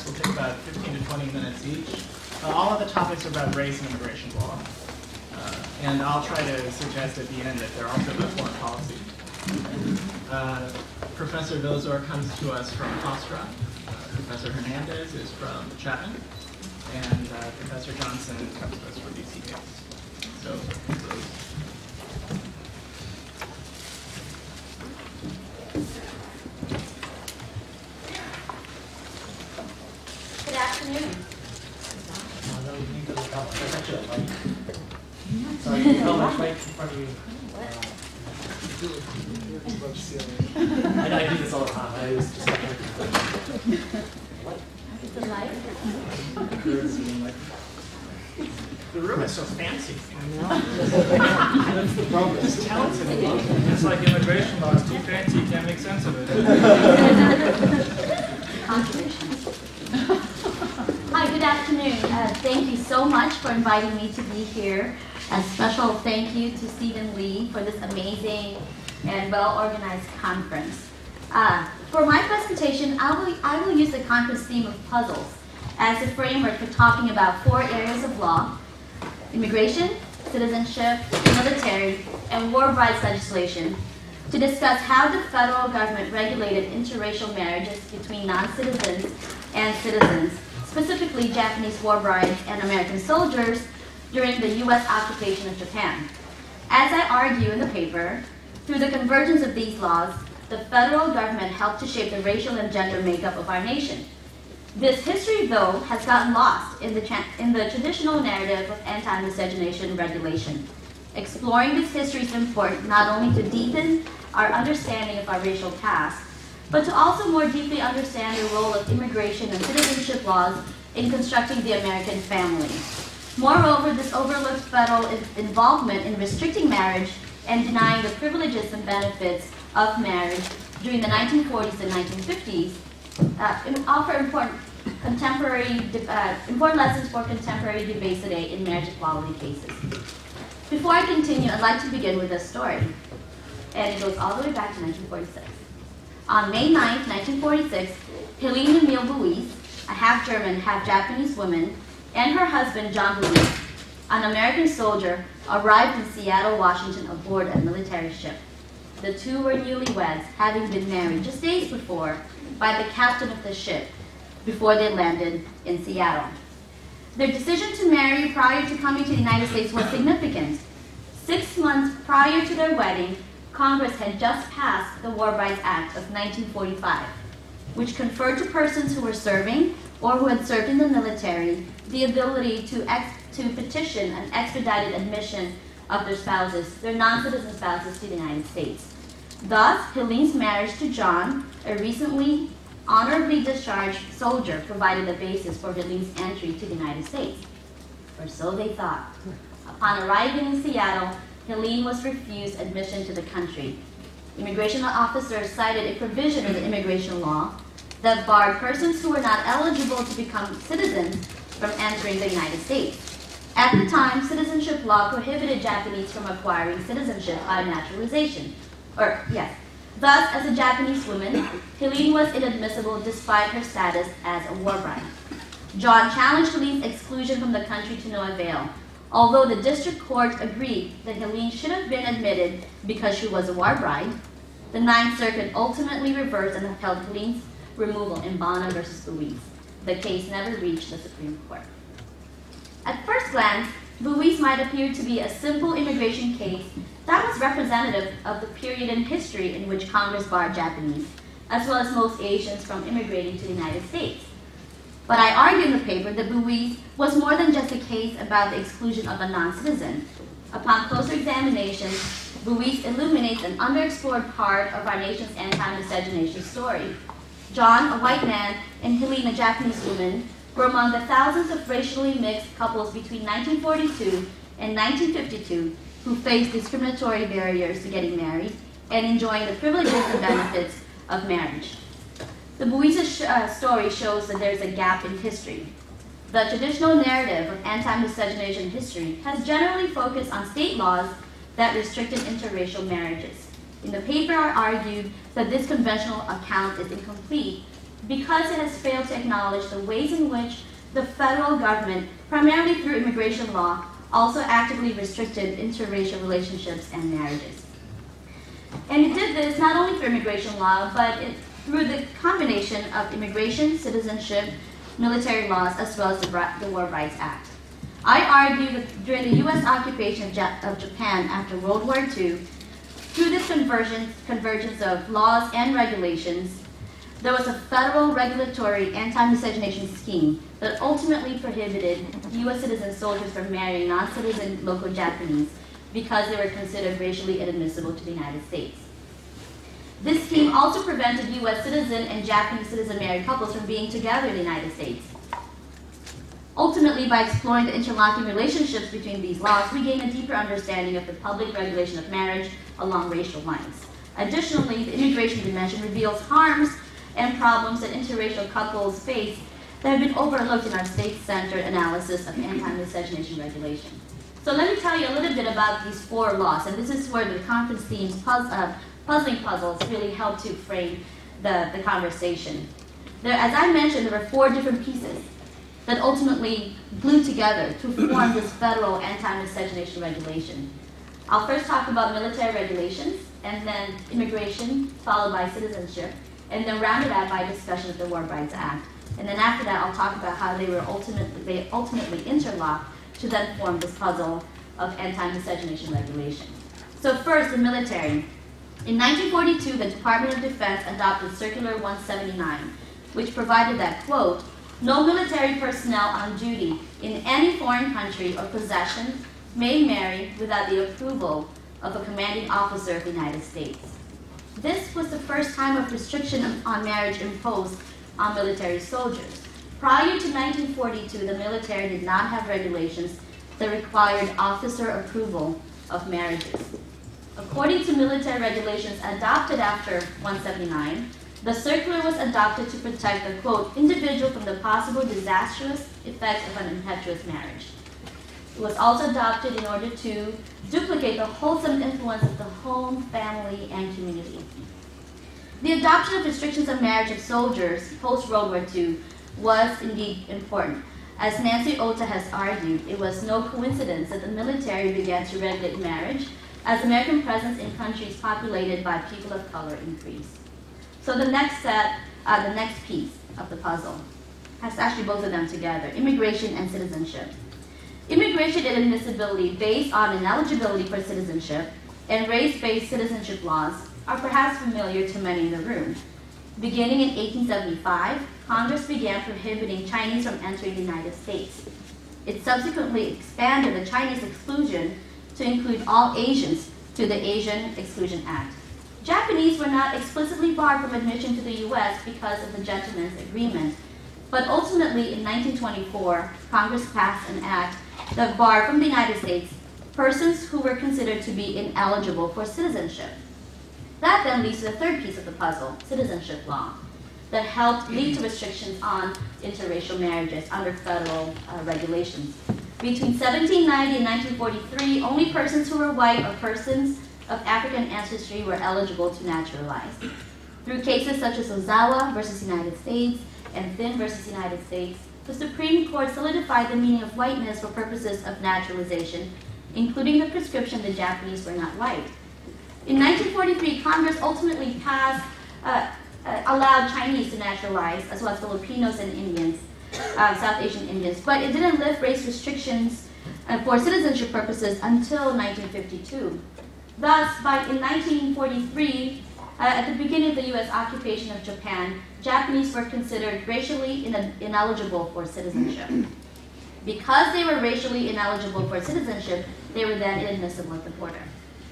talks will take about 15 to 20 minutes each. All of the topics are about race and immigration law. And I'll try to suggest at the end that they're also about foreign policy. Professor Villazor comes to us from Hofstra. Professor Hernandez is from Chapman. And Professor Johnson comes to us from UC. So, good afternoon. Sorry, you fell much right in front of you. I do this all the time. I always just what? The light? the room is so fancy. That's the problem. It's talented. It's like immigration law. It's too fancy, you can't make sense of it. Hi, good afternoon. Thank you so much for inviting me to be here. A special thank you to Stephen Lee for this amazing and well-organized conference. For my presentation, I will use the conference theme of puzzles as a framework for talking about 4 areas of law: immigration, citizenship, military, and war rights legislation, to discuss how the federal government regulated interracial marriages between non-citizens and citizens, specifically Japanese war brides and American soldiers during the U.S. occupation of Japan. As I argue in the paper, through the convergence of these laws, the federal government helped to shape the racial and gender makeup of our nation. This history, though, has gotten lost in the traditional narrative of anti-miscegenation regulation. Exploring this history is important not only to deepen our understanding of our racial past, but to also more deeply understand the role of immigration and citizenship laws in constructing the American family. Moreover, this overlooked federal involvement in restricting marriage and denying the privileges and benefits of marriage during the 1940s and 1950s offer important lessons for contemporary debates today in marriage equality cases. Before I continue, I'd like to begin with a story, and it goes all the way back to 1946. On May 9th, 1946, Helene Emile Bouise, a half-German, half-Japanese woman, and her husband, John Bouise, an American soldier, arrived in Seattle, Washington aboard a military ship. The two were newlyweds, having been married just days before by the captain of the ship before they landed in Seattle. Their decision to marry prior to coming to the United States was significant. 6 months prior to their wedding, Congress had just passed the War Rights Act of 1945, which conferred to persons who were serving or who had served in the military the ability to petition an expedited admission of their spouses, their non-citizen spouses, to the United States. Thus, Helene's marriage to John, a recently honorably discharged soldier, provided the basis for Helene's entry to the United States. Or so they thought. Upon arriving in Seattle, Helene was refused admission to the country. Immigration officers cited a provision in the immigration law that barred persons who were not eligible to become citizens from entering the United States. At the time, citizenship law prohibited Japanese from acquiring citizenship by naturalization. Thus, as a Japanese woman, Helene was inadmissible despite her status as a war bride. John challenged Helene's exclusion from the country to no avail. Although the district court agreed that Helene should have been admitted because she was a war bride, the Ninth Circuit ultimately reversed and upheld Helene's removal in Bonner v. Bouise. The case never reached the Supreme Court. At first glance, Bouise might appear to be a simple immigration case that was representative of the period in history in which Congress barred Japanese, as well as most Asians, from immigrating to the United States. But I argue in the paper that Bouise was more than just a case about the exclusion of a non-citizen. Upon closer examination, Bouise illuminates an underexplored part of our nation's anti-miscegenation story. John, a white man, and Helene, a Japanese woman, were among the thousands of racially mixed couples between 1942 and 1952 who faced discriminatory barriers to getting married and enjoying the privileges and benefits of marriage. The Bouise story shows that there's a gap in history. The traditional narrative of anti-miscegenation history has generally focused on state laws that restricted interracial marriages. In the paper, I argued that this conventional account is incomplete because it has failed to acknowledge the ways in which the federal government, primarily through immigration law, also actively restricted interracial relationships and marriages. And it did this not only through immigration law, but through the combination of immigration, citizenship, military laws, as well as the War Rights Act. I argue that during the U.S. occupation of Japan after World War II, through this convergence of laws and regulations, there was a federal regulatory anti-miscegenation scheme that ultimately prohibited U.S. citizen soldiers from marrying non-citizen local Japanese because they were considered racially inadmissible to the United States. This scheme also prevented U.S. citizen and Japanese citizen married couples from being together in the United States. Ultimately, by exploring the interlocking relationships between these laws, we gain a deeper understanding of the public regulation of marriage along racial lines. Additionally, the immigration dimension reveals harms and problems that interracial couples face that have been overlooked in our state-centered analysis of anti-miscegenation regulation. So let me tell you a little bit about these 4 laws, and this is where the conference themes puzzling puzzles really help to frame the conversation. As I mentioned, there were 4 different pieces that ultimately glued together to form this federal anti-miscegenation regulation. I'll first talk about military regulations, and then immigration, followed by citizenship, and then round it out by discussion of the War Rights Act. And then after that, I'll talk about how they ultimately interlocked to then form this puzzle of anti-miscegenation regulation. So first, the military. In 1942, the Department of Defense adopted Circular 179, which provided that, quote, no military personnel on duty in any foreign country or possession may marry without the approval of a commanding officer of the United States. This was the first time of restriction on marriage imposed on military soldiers. Prior to 1942, the military did not have regulations that required officer approval of marriages. According to military regulations adopted after 179, the circular was adopted to protect the, quote, individual from the possible disastrous effects of an impetuous marriage. It was also adopted in order to duplicate the wholesome influence of the home, family, and community. The adoption of restrictions on marriage of soldiers post-World War II was indeed important. As Nancy Ota has argued, it was no coincidence that the military began to regulate marriage as American presence in countries populated by people of color increased. So the next piece of the puzzle has actually both of them together, immigration and citizenship. Immigration and admissibility based on ineligibility for citizenship and race-based citizenship laws are perhaps familiar to many in the room. Beginning in 1875, Congress began prohibiting Chinese from entering the United States. It subsequently expanded the Chinese exclusion to include all Asians to the Asian Exclusion Act. Japanese were not explicitly barred from admission to the U.S. because of the Gentleman's Agreement, but ultimately in 1924, Congress passed an act that barred from the United States persons who were considered to be ineligible for citizenship. That then leads to the third piece of the puzzle, citizenship law, that helped lead to restrictions on interracial marriages under federal regulations. Between 1790 and 1943, only persons who were white or persons of African ancestry were eligible to naturalize. Through cases such as Ozawa versus United States and Thin versus United States, the Supreme Court solidified the meaning of whiteness for purposes of naturalization, including the prescription that Japanese were not white. In 1943, Congress ultimately allowed Chinese to naturalize, as well as Filipinos and Indians, South Asian Indians, but it didn't lift race restrictions for citizenship purposes until 1952. Thus, in 1943, at the beginning of the U.S. occupation of Japan, Japanese were considered racially ineligible for citizenship. Because they were racially ineligible for citizenship, they were then inadmissible at the border.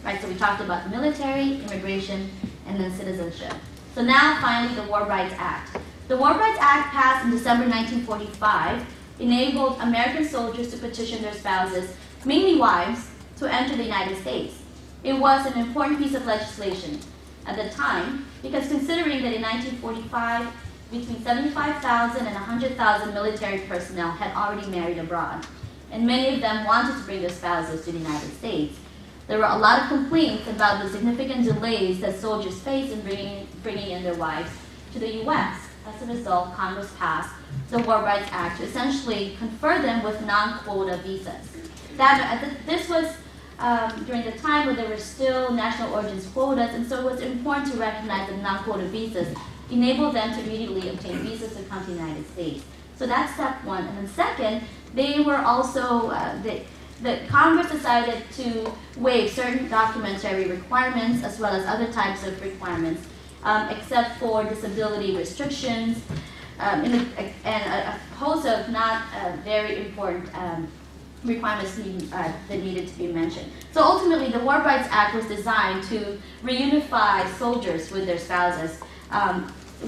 Right, so we talked about military, immigration, and then citizenship. So now, finally, the War Rights Act. The War Rights Act, passed in December 1945, enabled American soldiers to petition their spouses, mainly wives, to enter the United States. It was an important piece of legislation at the time, because considering that in 1945, between 75,000 and 100,000 military personnel had already married abroad, and many of them wanted to bring their spouses to the United States. There were a lot of complaints about the significant delays that soldiers faced in bringing in their wives to the U.S. as a result, Congress passed the War Rights Act to essentially confer them with non-quota visas. This was during the time when there were still national origins quotas, and so it was important to recognize that non-quota visas enabled them to immediately obtain visas to come to the United States. So that's step one. And then second, they were also, the Congress decided to waive certain documentary requirements as well as other types of requirements, except for disability restrictions, and a host of not very important requirements that needed to be mentioned. So ultimately, the War Rights Act was designed to reunify soldiers with their spouses,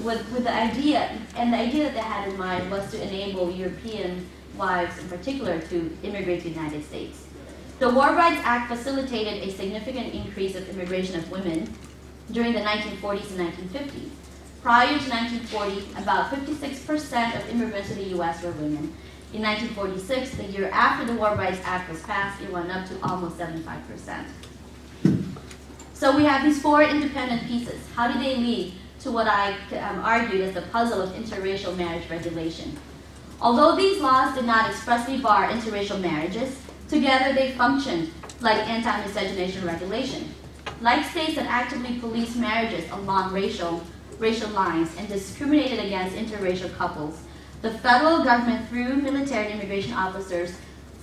with the idea, and the idea that they had in mind was to enable European wives in particular to immigrate to the United States. The War Rights Act facilitated a significant increase of immigration of women during the 1940s and 1950s. Prior to 1940, about 56% of immigrants to the U.S. were women. In 1946, the year after the War Rights Act was passed, it went up to almost 75%. So we have these four independent pieces. How do they lead to what I argued as the puzzle of interracial marriage regulation? Although these laws did not expressly bar interracial marriages, together they functioned like anti-miscegenation regulation. Like states that actively police marriages along racial lines and discriminated against interracial couples, the federal government, through military and immigration officers,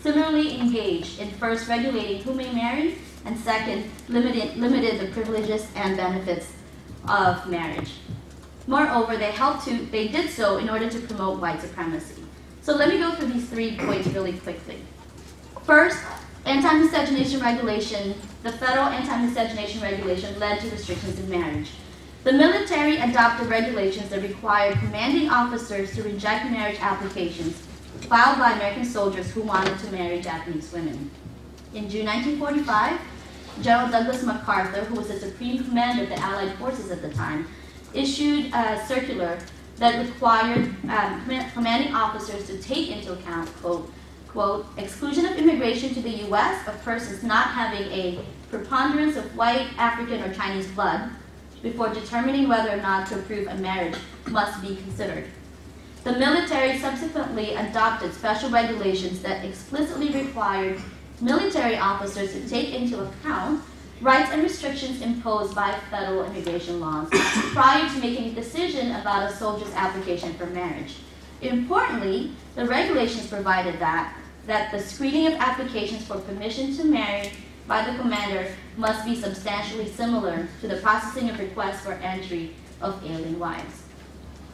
similarly engaged in first regulating who may marry, and second, limited the privileges and benefits of marriage. Moreover, they did so in order to promote white supremacy. So let me go through these 3 points really quickly. First, anti-miscegenation regulation. The federal anti-miscegenation regulation led to restrictions in marriage. The military adopted regulations that required commanding officers to reject marriage applications filed by American soldiers who wanted to marry Japanese women. In June 1945, General Douglas MacArthur, who was the supreme commander of the Allied forces at the time, issued a circular that required commanding officers to take into account, quote, exclusion of immigration to the U.S. of persons not having a preponderance of white, African, or Chinese blood before determining whether or not to approve a marriage must be considered. The military subsequently adopted special regulations that explicitly required military officers to take into account rights and restrictions imposed by federal immigration laws prior to making a decision about a soldier's application for marriage. Importantly, the regulations provided that the screening of applications for permission to marry by the commander must be substantially similar to the processing of requests for entry of alien wives.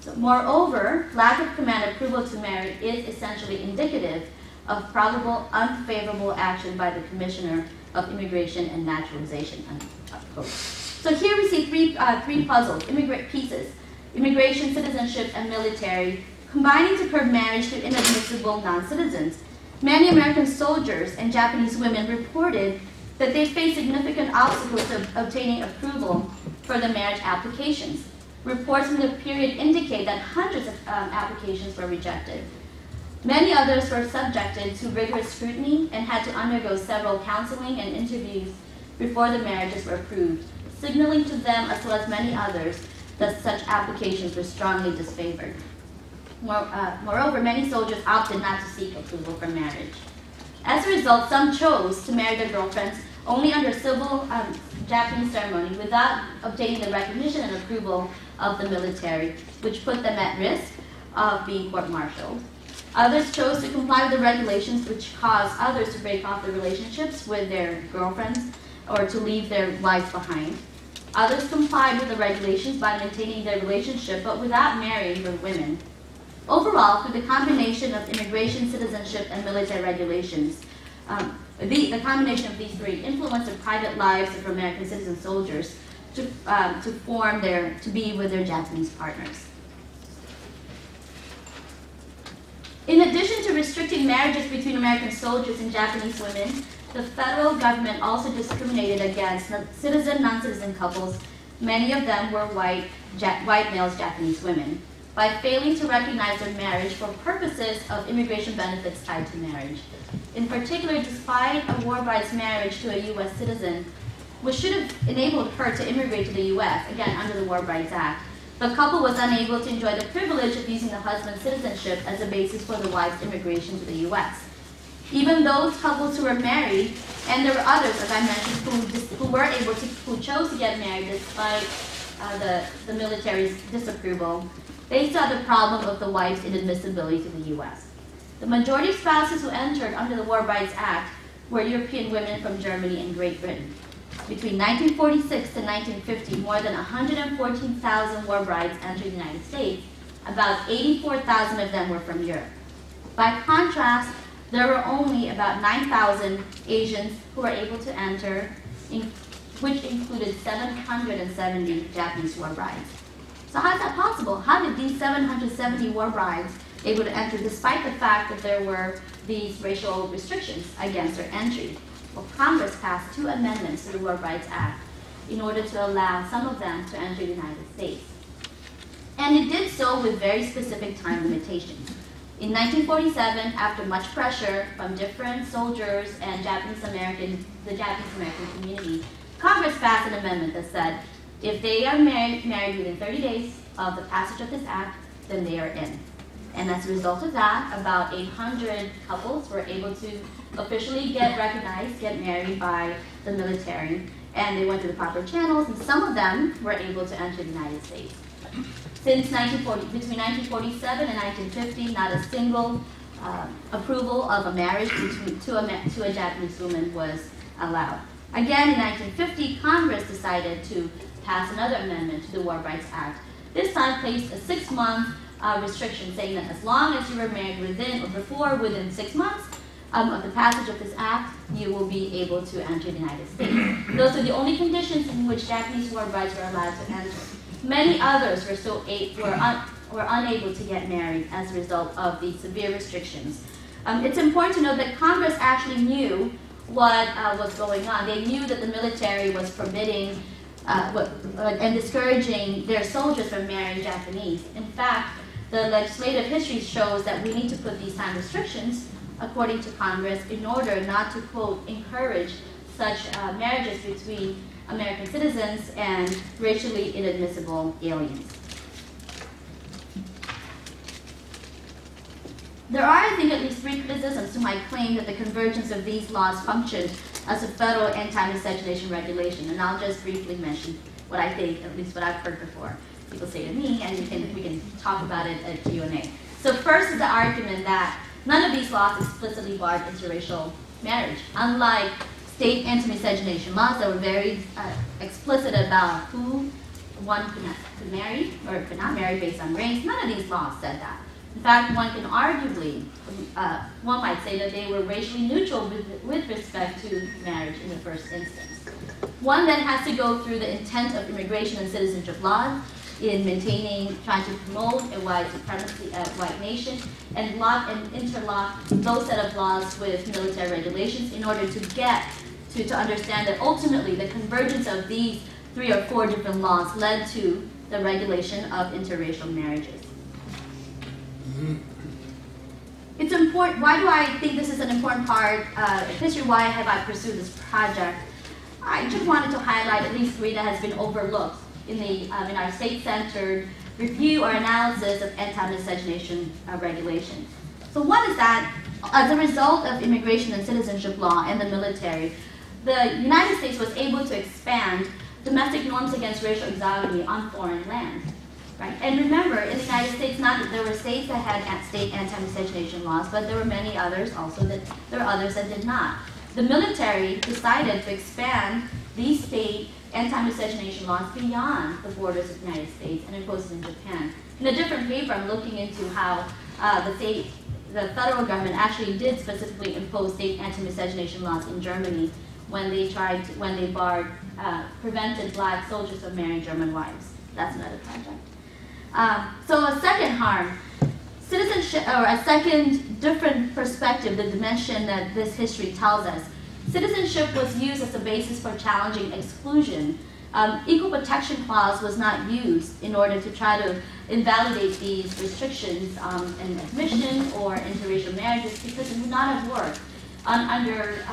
So, moreover, lack of command approval to marry is essentially indicative of probable unfavorable action by the Commissioner of Immigration and Naturalization. So here we see three puzzles, pieces: immigration, citizenship, and military, combining to curb marriage to inadmissible non-citizens. Many American soldiers and Japanese women reported that they faced significant obstacles to obtaining approval for the marriage applications. Reports from the period indicate that hundreds of applications were rejected. Many others were subjected to rigorous scrutiny and had to undergo several counseling and interviews before the marriages were approved, signaling to them, as well as many others, that such applications were strongly disfavored. Moreover, many soldiers opted not to seek approval for marriage. As a result, some chose to marry their girlfriends only under civil Japanese ceremony without obtaining the recognition and approval of the military, which put them at risk of being court-martialed. Others chose to comply with the regulations, which caused others to break off their relationships with their girlfriends or to leave their wives behind. Others complied with the regulations by maintaining their relationship but without marrying the women. Overall, through the combination of immigration, citizenship, and military regulations, the combination of these three influenced the private lives of American citizen soldiers to be with their Japanese partners. In addition to restricting marriages between American soldiers and Japanese women, the federal government also discriminated against citizen, non-citizen couples. Many of them were white males, Japanese women, by failing to recognize their marriage for purposes of immigration benefits tied to marriage. In particular, despite a war rights marriage to a U.S. citizen, which should have enabled her to immigrate to the U.S., again, under the War Rights Act, The couple was unable to enjoy the privilege of using the husband's citizenship as a basis for the wife's immigration to the U.S. Even those couples who were married, and there were others, as I mentioned, who chose to get married despite the military's disapproval, they saw the problem of the wife's inadmissibility to the U.S. The majority of spouses who entered under the War Rights Act were European women from Germany and Great Britain. Between 1946 to 1950, more than 114,000 war brides entered the United States. About 84,000 of them were from Europe. By contrast, there were only about 9,000 Asians who were able to enter, which included 770 Japanese war brides. So how is that possible? How did these 770 war brides able to enter despite the fact that there were these racial restrictions against their entry? Well, Congress passed 2 amendments to the War Rights Act in order to allow some of them to enter the United States. And it did so with very specific time limitations. In 1947, after much pressure from different soldiers and the Japanese American community, Congress passed an amendment that said, if they are married within 30 days of the passage of this act, then they are in. And as a result of that, about 800 couples were able to officially get recognized, get married by the military, and they went through the proper channels, and some of them were able to enter the United States. Between 1947 and 1950, not a single approval of a marriage to a Japanese woman was allowed. Again, in 1950, Congress decided to pass another amendment to the War Rights Act. This time placed a 6-month restriction saying that as long as you were married within 6 months of the passage of this act, you will be able to enter the United States. Those are the only conditions in which Japanese war brides were allowed to enter. Many others were unable to get married as a result of these severe restrictions. It's important to note that Congress actually knew what was going on. They knew that the military was forbidding and discouraging their soldiers from marrying Japanese. In fact, the legislative history shows that we need to put these time restrictions, according to Congress, in order not to, quote, encourage such marriages between American citizens and racially inadmissible aliens. There are, I think, at least 3 criticisms to my claim that the convergence of these laws functioned as a federal anti-miscegenation regulation, and I'll just briefly mention what I think, at least what I've heard before people say to me, and we can talk about it at Q&A. So first is the argument that none of these laws explicitly barred interracial marriage. Unlike state anti-miscegenation laws that were very explicit about who one could marry or could not marry based on race, none of these laws said that. In fact, one can arguably, one might say that they were racially neutral with respect to marriage in the first instance. One then has to go through the intent of immigration and citizenship laws in trying to promote a white supremacy, white nation, and interlock those set of laws with military regulations in order to get to understand that ultimately the convergence of these 3 or 4 different laws led to the regulation of interracial marriages. It's important. Why do I think this is an important part of history? Why have I pursued this project? I just wanted to highlight at least 3 that has been overlooked in our state-centered review or analysis of anti-miscegenation regulation. So one is that as a result of immigration and citizenship law and the military, the United States was able to expand domestic norms against racial exogamy on foreign land. Right? And remember, in the United States, not that there were states that had state anti-miscegenation laws, but there were many others also that there were others that did not. The military decided to expand these state anti-miscegenation laws beyond the borders of the United States and impose it in Japan. In a different paper, I'm looking into how the federal government actually did specifically impose state anti-miscegenation laws in Germany when they prevented black soldiers from marrying German wives. That's another project. So a second harm, citizenship, or a second different perspective, the dimension that this history tells us. Citizenship was used as a basis for challenging exclusion. Equal protection clause was not used in order to try to invalidate these restrictions in admission or interracial marriages because it would not have worked. Under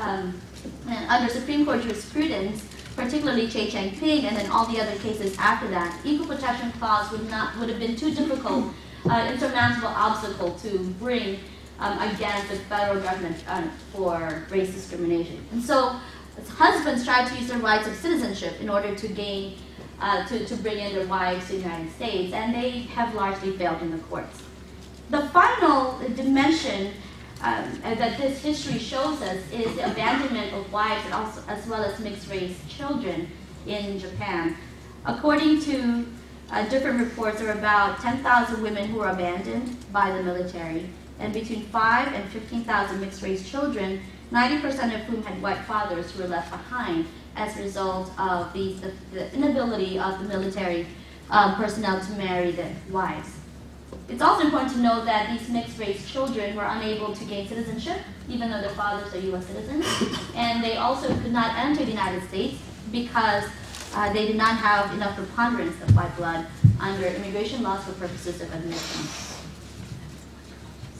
Supreme Court jurisprudence, particularly Che Chang-ping and then all the other cases after that, equal protection clause would have been too difficult, insurmountable obstacle to bring against the federal government for race discrimination. And so husbands tried to use their rights of citizenship in order to gain, to bring in their wives to the United States, and they have largely failed in the courts. The final dimension that this history shows us is the abandonment of wives and also, as well as mixed-race children in Japan. According to different reports, there are about 10,000 women who were abandoned by the military, and between 5,000 and 15,000 mixed-race children, 90% of whom had white fathers who were left behind as a result of the inability of the military personnel to marry their wives. It's also important to note that these mixed-race children were unable to gain citizenship, even though their fathers are U.S. citizens, and they also could not enter the United States because they did not have enough preponderance of white blood under immigration laws for purposes of admission.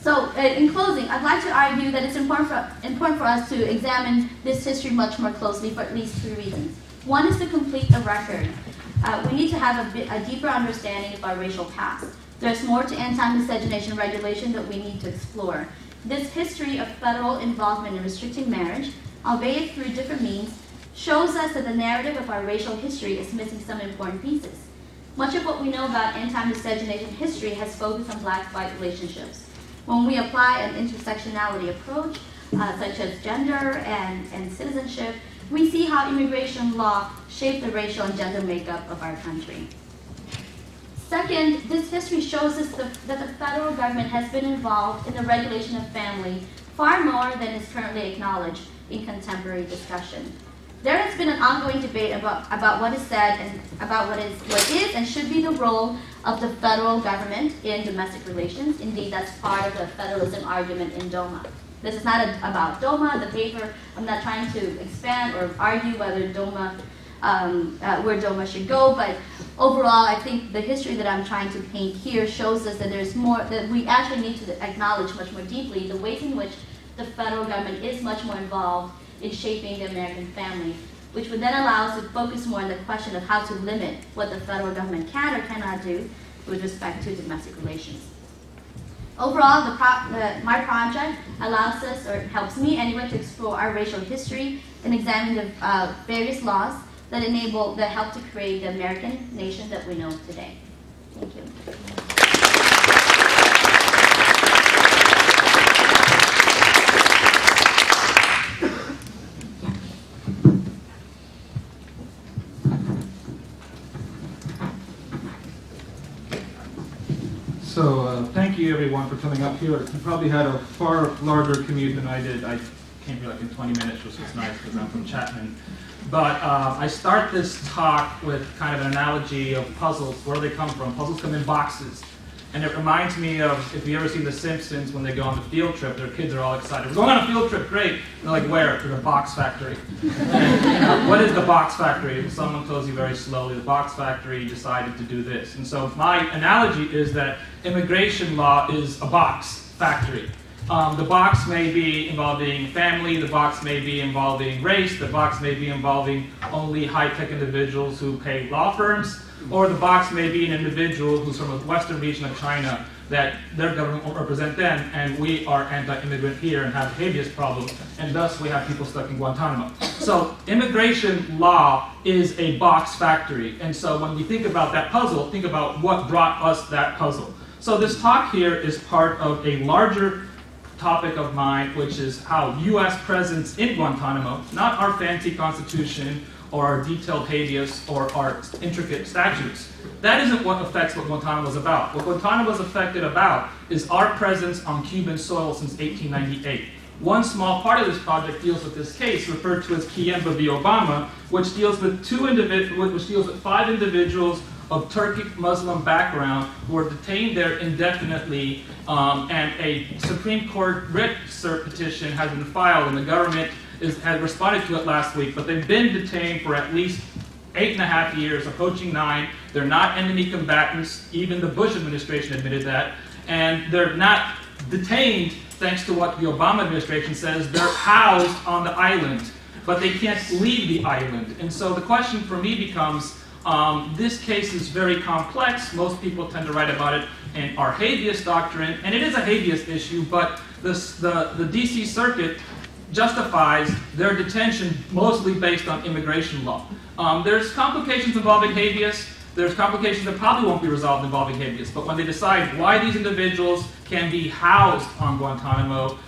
So, in closing, I'd like to argue that it's important for us to examine this history much more closely for at least 3 reasons. One is to complete the record. We need to have a deeper understanding of our racial past. There's more to anti-miscegenation regulation that we need to explore. This history of federal involvement in restricting marriage, albeit through different means, shows us that the narrative of our racial history is missing some important pieces. Much of what we know about anti-miscegenation history has focused on black-white relationships. When we apply an intersectionality approach, such as gender and citizenship, we see how immigration law shaped the racial and gender makeup of our country. Second, this history shows us that the federal government has been involved in the regulation of family far more than is currently acknowledged in contemporary discussion. There has been an ongoing debate about what is said and about what is and should be the role of the federal government in domestic relations. Indeed, that's part of the federalism argument in DOMA. This is not about DOMA, the paper. I'm not trying to expand or argue whether DOMA, where DOMA should go, but overall, I think the history that I'm trying to paint here shows us that there's more, that we actually need to acknowledge much more deeply the ways in which the federal government is much more involved in shaping the American family, which would then allow us to focus more on the question of how to limit what the federal government can or cannot do with respect to domestic relations. Overall, my project allows us, or helps me anyway, to explore our racial history and examine the various laws that help to create the American nation that we know today. Thank you. So thank you everyone for coming up here. You probably had a far larger commute than I did. I came here like in 20 minutes, which was nice because I'm from Chapman. But I start this talk with kind of an analogy of puzzles. Where do they come from? Puzzles come in boxes. And it reminds me of, if you ever seen The Simpsons, when they go on the field trip, their kids are all excited. We're going on a field trip, great. And they're like, where? To the box factory. And, what is the box factory? Someone tells you very slowly, the box factory decided to do this. And so my analogy is that immigration law is a box factory. The box may be involving family, the box may be involving race, the box may be involving only high-tech individuals who pay law firms, or the box may be an individual who's from a western region of China that their government won't represent them, and we are anti-immigrant here and have habeas problems, and thus we have people stuck in Guantanamo. So immigration law is a box factory, and so when we think about that puzzle, think about what brought us that puzzle. So this talk here is part of a larger topic of mine, which is how U.S. presence in Guantanamo, not our fancy constitution or our detailed habeas or our intricate statutes. That isn't what affects what Guantanamo is about. What Guantanamo is affected about is our presence on Cuban soil since 1898. One small part of this project deals with this case, referred to as Kiemba v. Obama, which deals with 5 individuals of Turkic Muslim background who were detained there indefinitely, and a Supreme Court writ cert petition has been filed, and the government has responded to it last week, but they've been detained for at least 8.5 years, approaching 9. They're not enemy combatants. Even the Bush administration admitted that. And they're not detained thanks to what the Obama administration says. They're housed on the island but they can't leave the island. And so the question for me becomes, this case is very complex. Most people tend to write about it in our habeas doctrine, and it is a habeas issue, but the DC Circuit justifies their detention mostly based on immigration law. There's complications involving habeas. There's complications that probably won't be resolved involving habeas, but when they decide why these individuals can be housed on Guantanamo,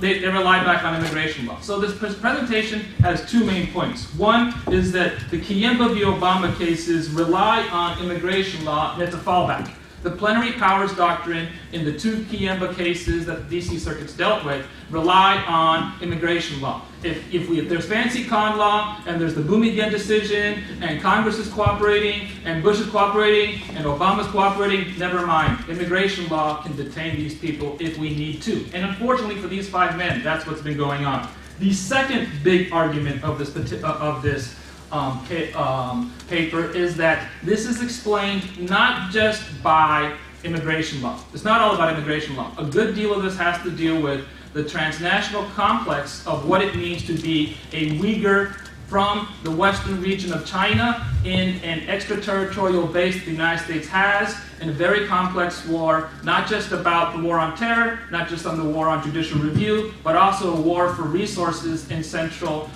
they rely back on immigration law. So this presentation has two main points. One is that the Kiemba v. Obama cases rely on immigration law, and it's a fallback. The plenary powers doctrine in the two Kiemba cases that the DC Circuit's dealt with rely on immigration law. If there's fancy con law, and there's the Boumediene decision, and Congress is cooperating, and Bush is cooperating, and Obama's cooperating, never mind. Immigration law can detain these people if we need to. And unfortunately for these 5 men, that's what's been going on. The second big argument of this paper is that this is explained not just by immigration law. It's not all about immigration law. A good deal of this has to deal with the transnational complex of what it means to be a Uyghur from the western region of China in an extraterritorial base that the United States has in a very complex war, not just about the war on terror, not just on the war on judicial review, but also a war for resources in Central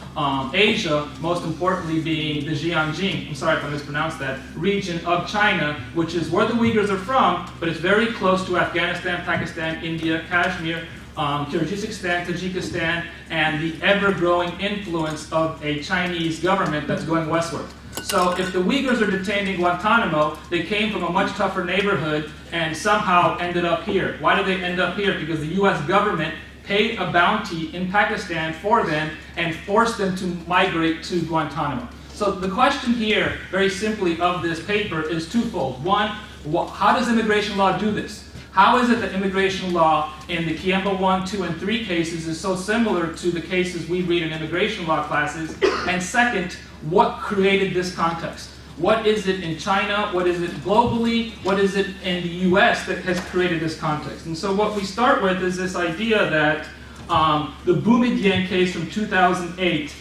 Asia, most importantly being the Xinjiang, I'm sorry if I mispronounced that, region of China, which is where the Uyghurs are from, but it's very close to Afghanistan, Pakistan, India, Kashmir, Kyrgyzstan, Tajikistan, and the ever-growing influence of a Chinese government that's going westward. So if the Uyghurs are detained in Guantanamo, they came from a much tougher neighborhood and somehow ended up here. Why did they end up here? Because the US government paid a bounty in Pakistan for them and forced them to migrate to Guantanamo. So the question here, very simply, of this paper is twofold. One, how does immigration law do this? How is it that immigration law in the Kiemba 1, 2, and 3 cases is so similar to the cases we read in immigration law classes? And second, what created this context? What is it in China? What is it globally? What is it in the US that has created this context? And so what we start with is this idea that the Boumediene case from 2008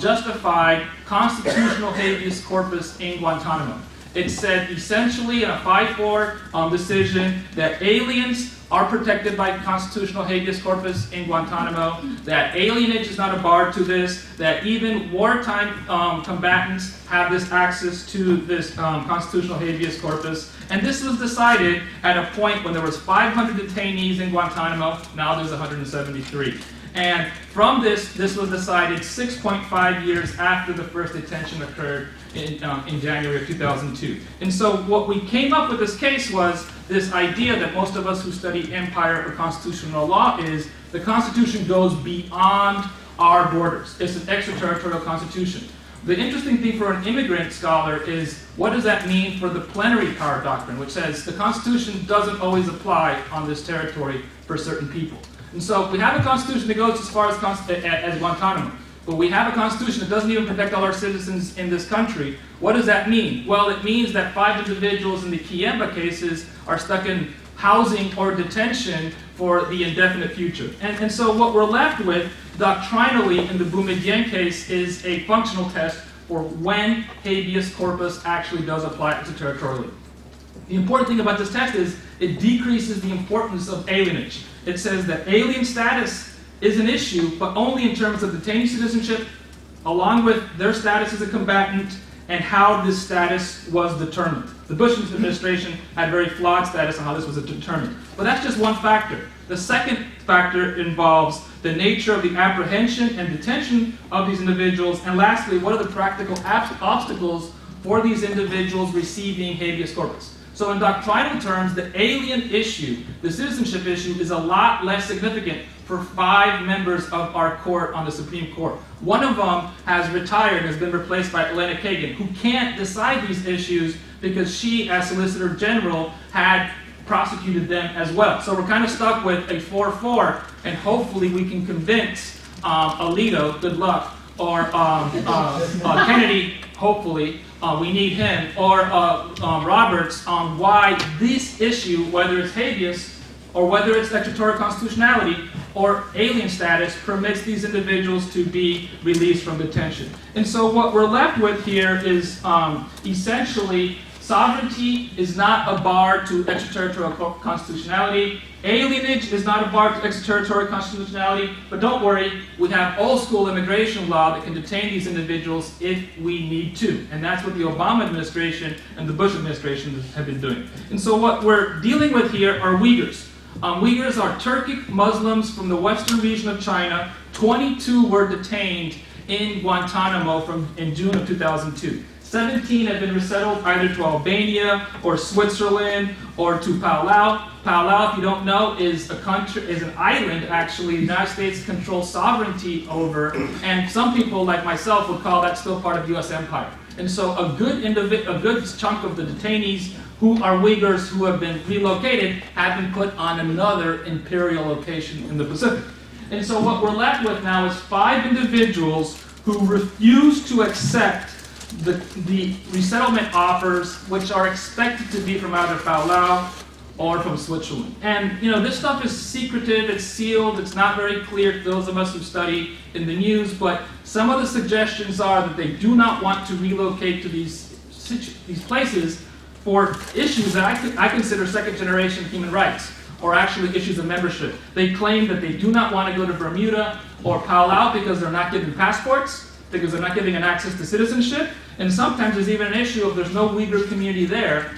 justified constitutional habeas corpus in Guantanamo. It said essentially in a 5-4 decision that aliens are protected by constitutional habeas corpus in Guantanamo, that alienage is not a bar to this, that even wartime combatants have this access to this constitutional habeas corpus. And this was decided at a point when there was 500 detainees in Guantanamo, now there's 173. And from this was decided 6.5 years after the first detention occurred in January of 2002. And so what we came up with this case was this idea that most of us who study empire or constitutional law is the Constitution goes beyond our borders. It's an extraterritorial constitution. The interesting thing for an immigrant scholar is what does that mean for the plenary power doctrine, which says the Constitution doesn't always apply on this territory for certain people. And so we have a Constitution that goes as far as Guantanamo, but we have a Constitution that doesn't even protect all our citizens in this country. What does that mean? Well, it means that 5 individuals in the Kiemba cases are stuck in housing or detention for the indefinite future. And so what we're left with doctrinally in the Boumediene case is a functional test for when habeas corpus actually does apply extraterritorially. The important thing about this test is it decreases the importance of alienage. It says that alien status is an issue, but only in terms of detainee citizenship, along with their status as a combatant, and how this status was determined. The Bush administration had very flawed status on how this was determined. But that's just one factor. The second factor involves the nature of the apprehension and detention of these individuals, and lastly, what are the practical obstacles for these individuals receiving habeas corpus. So in doctrinal terms, the alien issue, the citizenship issue, is a lot less significant for 5 members of our court on the Supreme Court. One of them has retired and has been replaced by Elena Kagan, who can't decide these issues because she, as Solicitor General, had prosecuted them as well. So we're kind of stuck with a 4-4, and hopefully we can convince Alito, good luck, or Kennedy, hopefully, we need him, or Roberts on why this issue, whether it's habeas or whether it's extraterritorial constitutionality or alien status permits these individuals to be released from detention. And so what we're left with here is essentially sovereignty is not a bar to extraterritorial constitutionality. Alienage is not a bar to extraterritorial constitutionality. But don't worry, we have old school immigration law that can detain these individuals if we need to. And that's what the Obama administration and the Bush administration have been doing. And so what we're dealing with here are Uyghurs. Uyghurs are Turkic Muslims from the western region of China. 22 were detained in Guantanamo in June of 2002. 17 have been resettled either to Albania or Switzerland or to Palau. Palau, if you don't know, is an island actually the United States controls sovereignty over, and some people like myself would call that still part of U.S. empire. And so a good chunk of the detainees who are Uyghurs who have been relocated have been put on another imperial location in the Pacific. And so what we're left with now is 5 individuals who refuse to accept the resettlement offers, which are expected to be from either Palau or from Switzerland. And this stuff is secretive, it's sealed, it's not very clear to those of us who study in the news, but some of the suggestions are that they do not want to relocate to these places for issues that I consider second-generation human rights, or actually issues of membership. They claim that they do not want to go to Bermuda or Palau because they're not given passports, because they're not giving an access to citizenship, and sometimes there's even an issue if there's no Uyghur community there,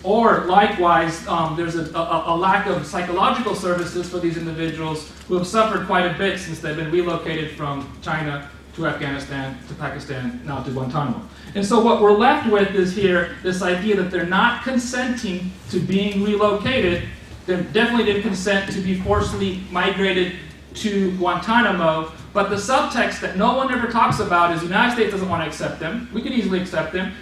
or likewise, there's a lack of psychological services for these individuals who have suffered quite a bit since they've been relocated from China to Afghanistan, to Pakistan, now to Guantanamo. And so what we're left with is here this idea that they're not consenting to being relocated. They definitely didn't consent to be forcibly migrated to Guantanamo, but the subtext that no one ever talks about is the United States doesn't want to accept them. We could easily accept them.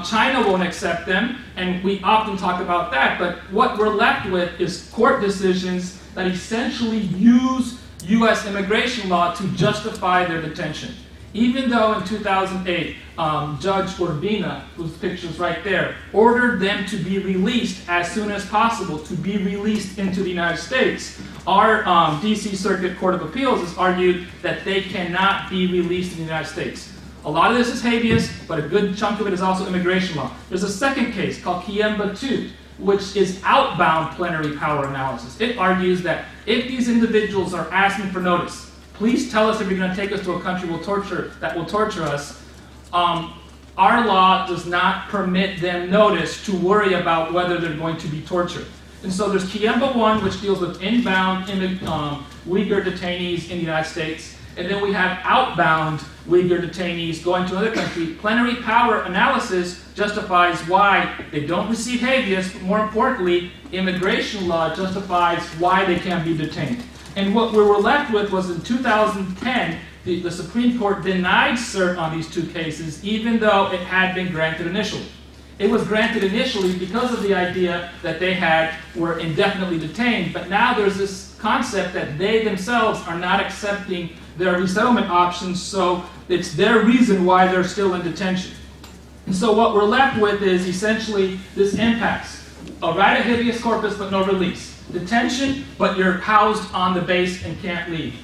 China won't accept them, and we often talk about that, but what we're left with is court decisions that essentially use U.S. immigration law to justify their detention. Even though in 2008, Judge Urbina, whose picture is right there, ordered them to be released as soon as possible, to be released into the United States, our D.C. Circuit Court of Appeals has argued that they cannot be released in the United States. A lot of this is habeas, but a good chunk of it is also immigration law. There's a second case called Kiemba 2, which is outbound plenary power analysis. It argues that if these individuals are asking for notice, please tell us if you're going to take us to a country that will torture us, our law does not permit them notice to worry about whether they're going to be tortured. And so there's Kiemba 1, which deals with inbound Uyghur detainees in the United States. And then we have outbound Uyghur detainees going to another country. Plenary power analysis justifies why they don't receive habeas, but more importantly, immigration law justifies why they can be detained. And what we were left with was in 2010, the Supreme Court denied cert on these 2 cases, even though it had been granted initially. It was granted initially because of the idea that they were indefinitely detained, but now there's this concept that they themselves are not accepting their resettlement options, so it's their reason why they're still in detention. And so what we're left with is essentially this impasse. A right of habeas corpus but no release. Detention, but you're housed on the base and can't leave.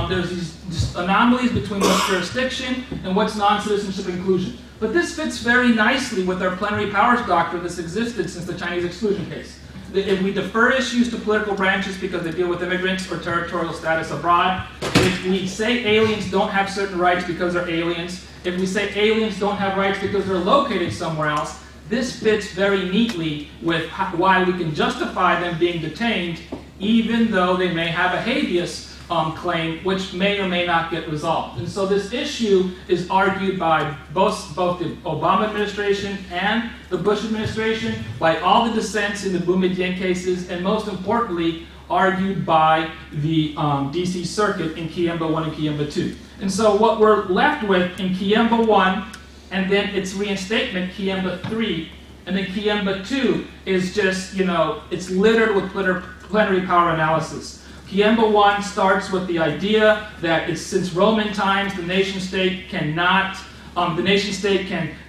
There's these anomalies between what's jurisdiction and what's non-citizenship inclusion. But this fits very nicely with our plenary powers doctrine that's existed since the Chinese exclusion case. If we defer issues to political branches because they deal with immigrants or territorial status abroad, if we say aliens don't have certain rights because they're aliens, if we say aliens don't have rights because they're located somewhere else, this fits very neatly with why we can justify them being detained even though they may have a habeas claim which may or may not get resolved. And so this issue is argued by both the Obama administration and the Bush administration, by all the dissents in the Boumediene cases, and most importantly, argued by the DC Circuit in Kiemba 1 and Kiemba 2. And so what we're left with in Kiemba 1, and then its reinstatement, Kiemba 3, and then Kiemba 2 is just, it's littered with plenary power analysis. Kiemba 1 starts with the idea that since Roman times, the nation state can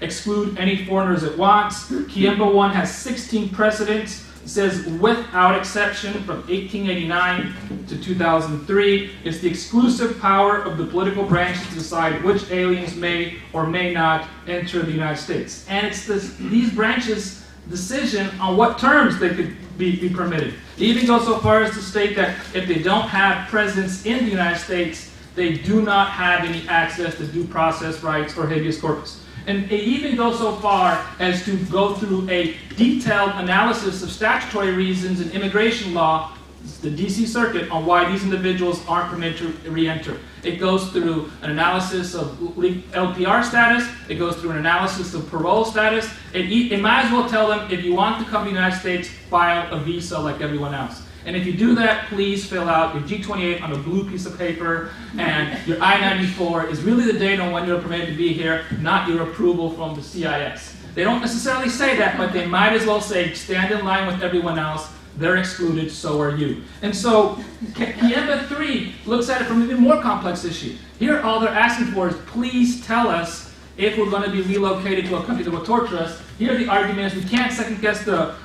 exclude any foreigners it wants. Kiemba 1 has 16 precedents It says, without exception, from 1889 to 2003, it's the exclusive power of the political branches to decide which aliens may or may not enter the United States. And it's these branches' decision on what terms they could be permitted. It even goes so far as to state that if they don't have presence in the United States, they do not have any access to due process rights or habeas corpus. And it even goes so far as to go through a detailed analysis of statutory reasons in immigration law, the DC Circuit, on why these individuals aren't permitted to re-enter. It goes through an analysis of LPR status. It goes through an analysis of parole status. It might as well tell them, if you want to come to the United States, file a visa like everyone else. And if you do that, please fill out your G28 on a blue piece of paper, and your I-94 is really the date on when you're permitted to be here, not your approval from the CIS. They don't necessarily say that, but they might as well say, stand in line with everyone else. They're excluded, so are you. And so, Kiemba 3 looks at it from an even more complex issue. Here, all they're asking for is, please tell us if we're going to be relocated to a country that will torture us. Here, the argument is we can't second-guess the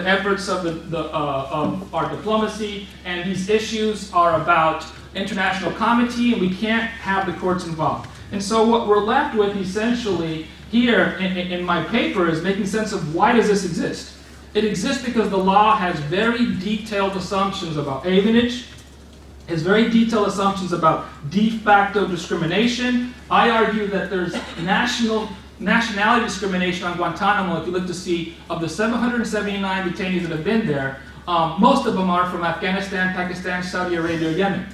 efforts of of our diplomacy, and these issues are about international comity, and we can't have the courts involved. And so what we're left with, essentially, here in my paper is making sense of why does this exist. It exists because the law has very detailed assumptions about alienage, has very detailed assumptions about de facto discrimination. I argue that there's nationality discrimination on Guantanamo. If you look to see, of the 779 detainees that have been there, most of them are from Afghanistan, Pakistan, Saudi Arabia, Yemen.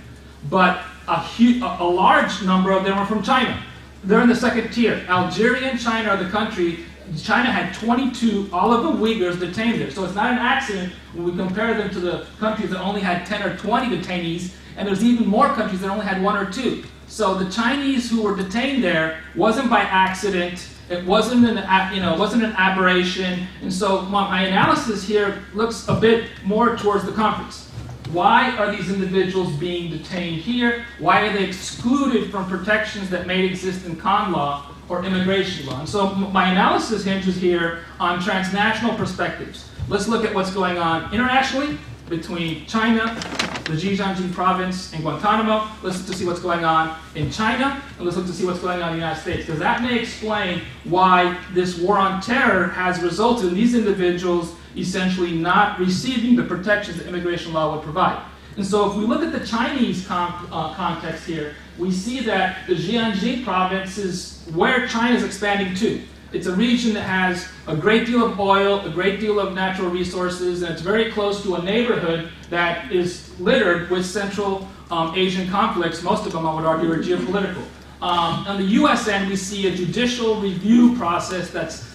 But a large number of them are from China. They're in the second tier. Algeria and China are the country. China had 22 all of the Uyghurs detained there. So it's not an accident when we compare them to the countries that only had 10 or 20 detainees, and there's even more countries that only had 1 or 2. So the Chinese who were detained there wasn't by accident. It wasn't an aberration. And so my analysis here looks a bit more towards the conference. Why are these individuals being detained here? Why are they excluded from protections that may exist in con law or immigration law? And so my analysis hinges here on transnational perspectives. Let's look at what's going on internationally between China, the Zhejiang province, and Guantanamo. Let's look to see what's going on in China, and let's look to see what's going on in the United States, because that may explain why this war on terror has resulted in these individuals essentially not receiving the protections that immigration law would provide. And so if we look at the Chinese context here, we see that the Zhejiang province is where China is expanding to. It's a region that has a great deal of oil, a great deal of natural resources, and it's very close to a neighborhood that is littered with Central Asian conflicts. Most of them, I would argue, are geopolitical. On the U.S. end, we see a judicial review process that's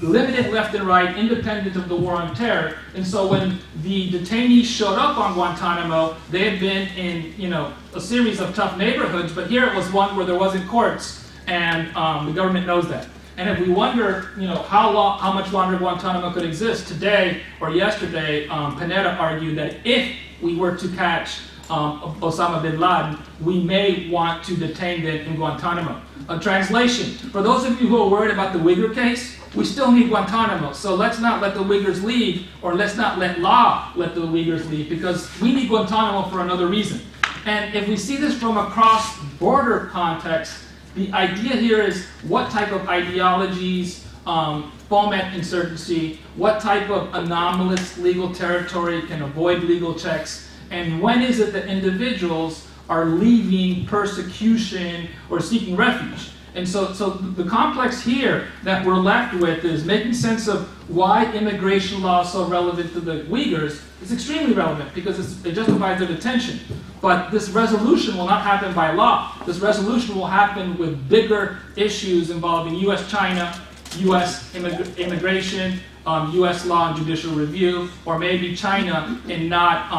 limited left and right, independent of the war on terror. And so when the detainees showed up on Guantanamo, they had been in, a series of tough neighborhoods, but here it was one where there wasn't courts, and the government knows that. And if we wonder, how much longer Guantanamo could exist, today or yesterday, Panetta argued that if we were to catch Osama bin Laden, we may want to detain them in Guantanamo. A translation: for those of you who are worried about the Uyghur case, we still need Guantanamo. So let's not let the Uyghurs leave, or let's not let law let the Uyghurs leave, because we need Guantanamo for another reason. And if we see this from a cross-border context, the idea here is what type of ideologies foment insurgency, what type of anomalous legal territory can avoid legal checks, and when is it that individuals are leaving persecution or seeking refuge. And so the complex here that we're left with is making sense of why immigration law is so relevant to the Uyghurs. It's extremely relevant because it justifies their detention. But this resolution will not happen by law. This resolution will happen with bigger issues involving U.S.-China, U.S. immigration, U.S. law and judicial review, or maybe China in not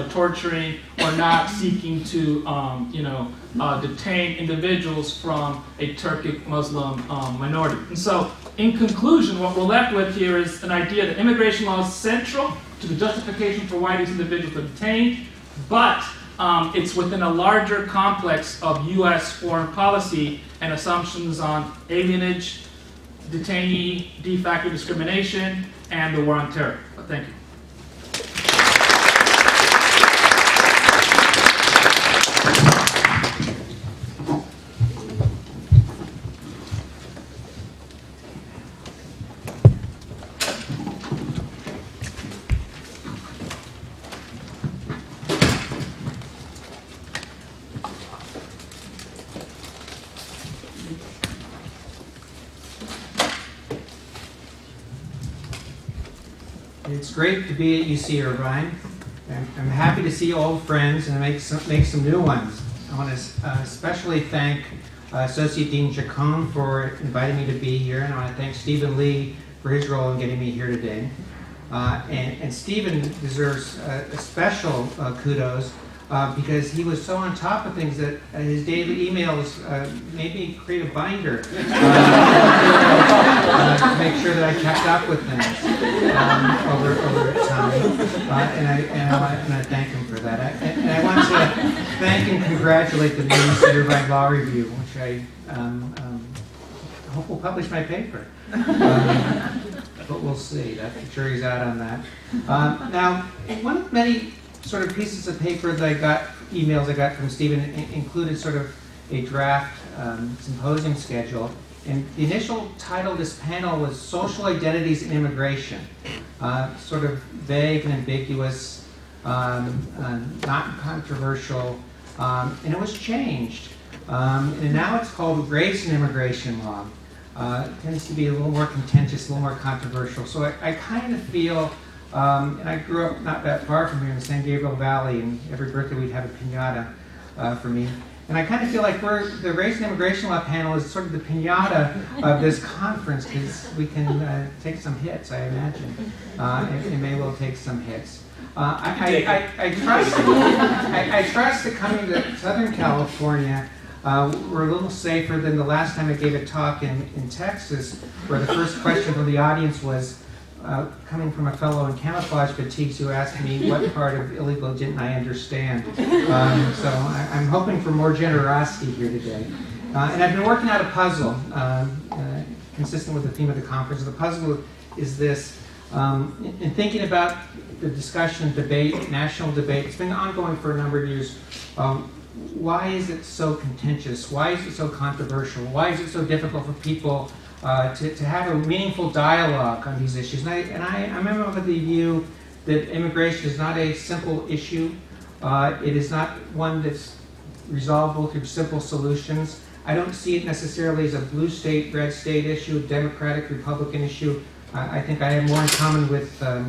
torturing or not seeking to detain individuals from a Turkic Muslim minority. And so, in conclusion, what we're left with here is an idea that immigration law is central to the justification for why these individuals are detained, but it's within a larger complex of U.S. foreign policy and assumptions on alienage, detainee, de facto discrimination, and the war on terror. Thank you. It's great to be at UC Irvine. I'm happy to see old friends and make some new ones. I want to especially thank Associate Dean Chacon for inviting me to be here, and I want to thank Stephen Lee for his role in getting me here today. And Stephen deserves a special kudos because he was so on top of things that his daily emails made me create a binder to make sure that I kept up with things over time. And I want to thank him for that. And I want to thank and congratulate the new Irvine Law Review, which I hope will publish my paper. But we'll see. The jury's out on that. Now, one of many sort of pieces of paper that I got, emails I got from Stephen, included sort of a draft symposium schedule. And the initial title of this panel was Social Identities in Immigration. Sort of vague and ambiguous, not controversial, and it was changed. And now it's called Race and Immigration Law. It tends to be a little more contentious, a little more controversial. So I kind of feel, and I grew up not that far from here in the San Gabriel Valley, and every birthday we'd have a piñata for me. And I kind of feel like the Race and Immigration Law panel is sort of the piñata of this conference, because we can take some hits, I imagine. It may well take some hits. I trust that coming to Southern California, we're a little safer than the last time I gave a talk in Texas, where the first question from the audience was coming from a fellow in camouflage fatigues who asked me what part of illegal didn't I understand. So I'm hoping for more generosity here today. And I've been working out a puzzle consistent with the theme of the conference. The puzzle is this. In thinking about the discussion, debate, national debate, it's been ongoing for a number of years. Why is it so contentious? Why is it so controversial? Why is it so difficult for people to have a meaningful dialogue on these issues? And I'm of the view that immigration is not a simple issue. It is not one that's resolvable through simple solutions. I don't see it necessarily as a blue state, red state issue, a Democratic, Republican issue. I think I have more in common with the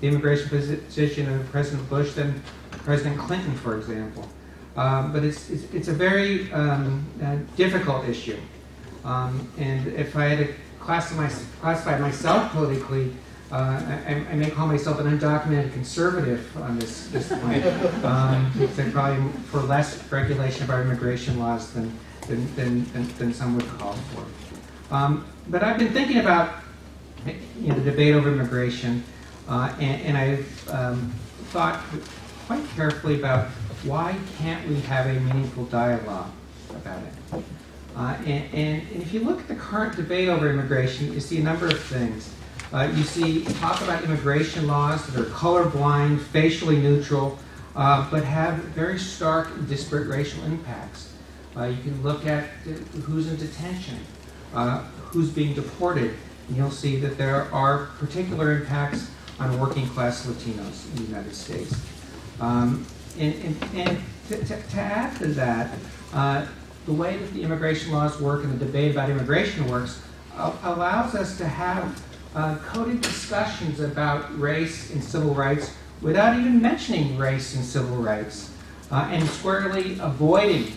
immigration position of President Bush than President Clinton, for example. But it's a very difficult issue. And if I had to classify myself politically, I may call myself an undocumented conservative on this point. Because I'm probably for less regulation of our immigration laws than some would call for. But I've been thinking about the debate over immigration, and I've thought quite carefully about why can't we have a meaningful dialogue about it. And if you look at the current debate over immigration, you see a number of things. You see talk about immigration laws that are colorblind, facially neutral, but have very stark and disparate racial impacts. You can look at who's in detention, who's being deported, and you'll see that there are particular impacts on working class Latinos in the United States. And to add to that, the way that the immigration laws work and the debate about immigration works allows us to have coded discussions about race and civil rights without even mentioning race and civil rights, and squarely avoiding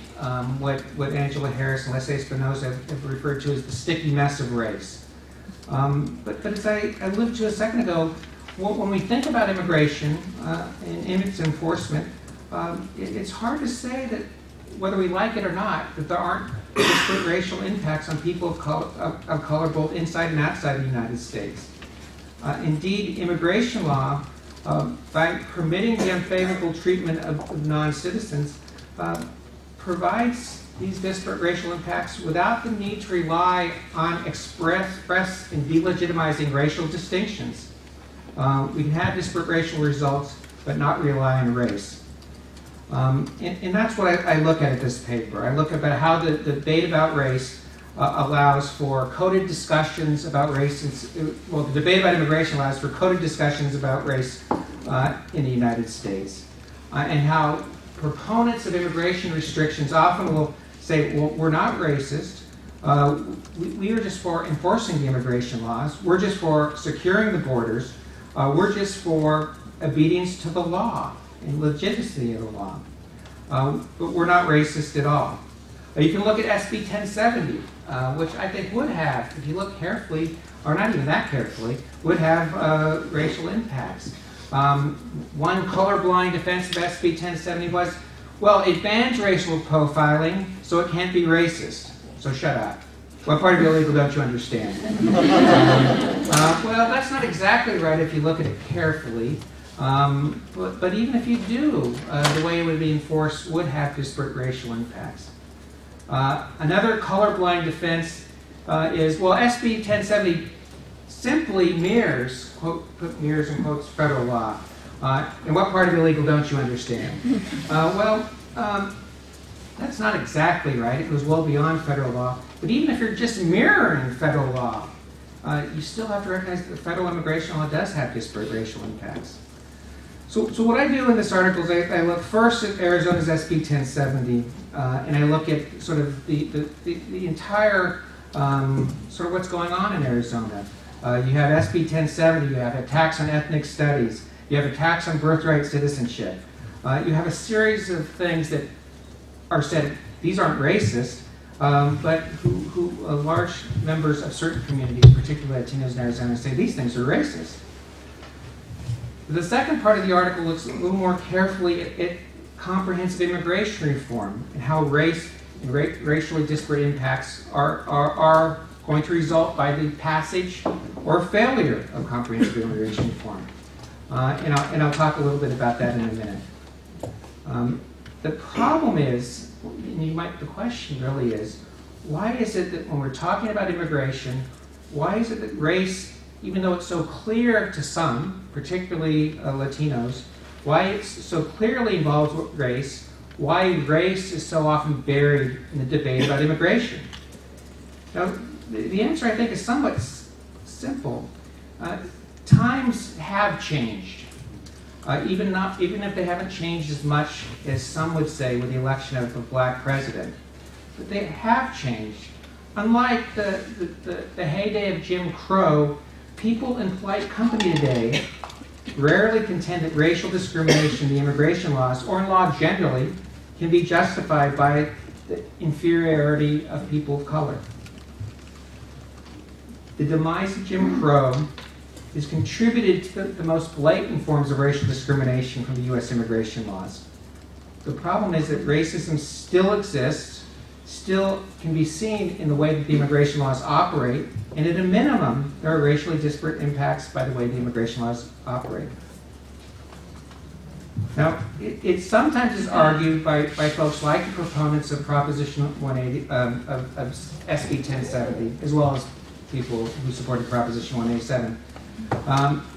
what Angela Harris and Leslie Espinosa have referred to as the sticky mess of race. But as I alluded to a second ago, when we think about immigration and its enforcement, it's hard to say that whether we like it or not, that there aren't disparate racial impacts on people of color both inside and outside the United States. Indeed, immigration law, by permitting the unfavorable treatment of non-citizens, provides these disparate racial impacts without the need to rely on express and delegitimizing racial distinctions. We can have disparate racial results, but not rely on race. And that's what I look at this paper. I look about how the debate about race allows for coded discussions about race. The debate about immigration allows for coded discussions about race in the United States. And how proponents of immigration restrictions often will say, well, we're not racist. We are just for enforcing the immigration laws. We're just for securing the borders. We're just for obedience to the law and legitimacy of the law. But we're not racist at all. You can look at SB 1070, which I think would have, if you look carefully, or not even that carefully, would have racial impacts. One colorblind defense of SB 1070 was, well, it bans racial profiling, so it can't be racist. So shut up. What part of illegal don't you understand? Well, that's not exactly right if you look at it carefully. But even if you do, the way it would be enforced would have disparate racial impacts. Another colorblind defense is, well, SB 1070 simply mirrors, put mirrors in quotes, federal law. And what part of illegal don't you understand? That's not exactly right. It goes well beyond federal law. But even if you're just mirroring federal law, you still have to recognize that federal immigration law does have disparate racial impacts. So what I do in this article is I look first at Arizona's SB 1070, and I look at sort of the entire sort of what's going on in Arizona. You have SB 1070, you have a tax on ethnic studies, you have a tax on birthright citizenship. You have a series of things that are said, these aren't racist, but who large members of certain communities, particularly Latinos in Arizona, say these things are racist. The second part of the article looks a little more carefully at comprehensive immigration reform and how race and racially disparate impacts are going to result by the passage or failure of comprehensive immigration reform. And I'll talk a little bit about that in a minute. The problem is, and the question really is, why is it that when we're talking about immigration, why is it that race, even though it's so clear to some, particularly Latinos, why it so clearly involves race, why race is so often buried in the debate about immigration? Now, the answer, I think, is somewhat simple. Times have changed, even if they haven't changed as much as some would say with the election of a black president. But they have changed. Unlike the heyday of Jim Crow, people in polite company today rarely contend that racial discrimination in the immigration laws, or in law generally, can be justified by the inferiority of people of color. The demise of Jim Crow has contributed to the most blatant forms of racial discrimination from the U.S. immigration laws. The problem is that racism still exists, still can be seen in the way that the immigration laws operate, and at a minimum, there are racially disparate impacts by the way the immigration laws operate. Now, it sometimes is argued by folks like the proponents of Proposition 180, of SB 1070, as well as people who supported Proposition 187,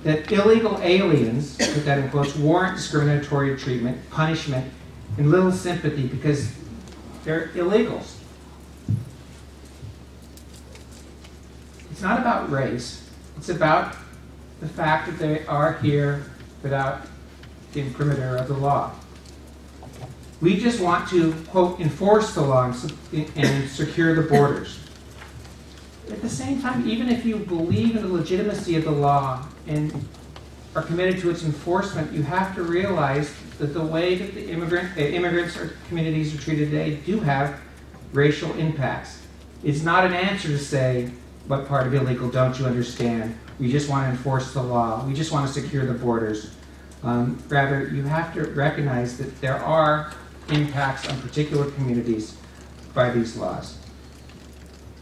that illegal aliens, put that in quotes, warrant discriminatory treatment, punishment, and little sympathy because they're illegals. It's not about race. It's about the fact that they are here without the imprimatur of the law. We just want to, quote, enforce the law and secure the borders. At the same time, even if you believe in the legitimacy of the law and are committed to its enforcement, you have to realize that the way that the immigrants or communities are treated today do have racial impacts. It's not an answer to say, what part of illegal don't you understand? We just want to enforce the law. We just want to secure the borders. Rather, you have to recognize that there are impacts on particular communities by these laws.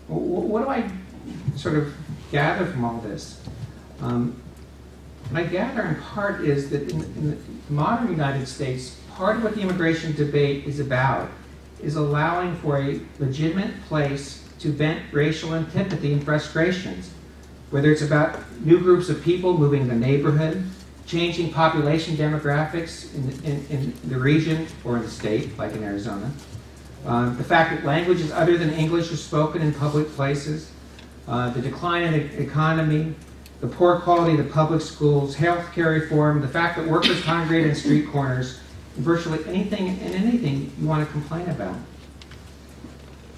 What do I sort of gather from all this? What I gather in part is that in the modern United States, part of what the immigration debate is about is allowing for a legitimate place to vent racial antipathy and frustrations, whether it's about new groups of people moving in the neighborhood, changing population demographics in the region or in the state, like in Arizona, the fact that languages other than English are spoken in public places, the decline in the economy, the poor quality of the public schools, health care reform, the fact that workers congregate in street corners, and virtually anything you want to complain about.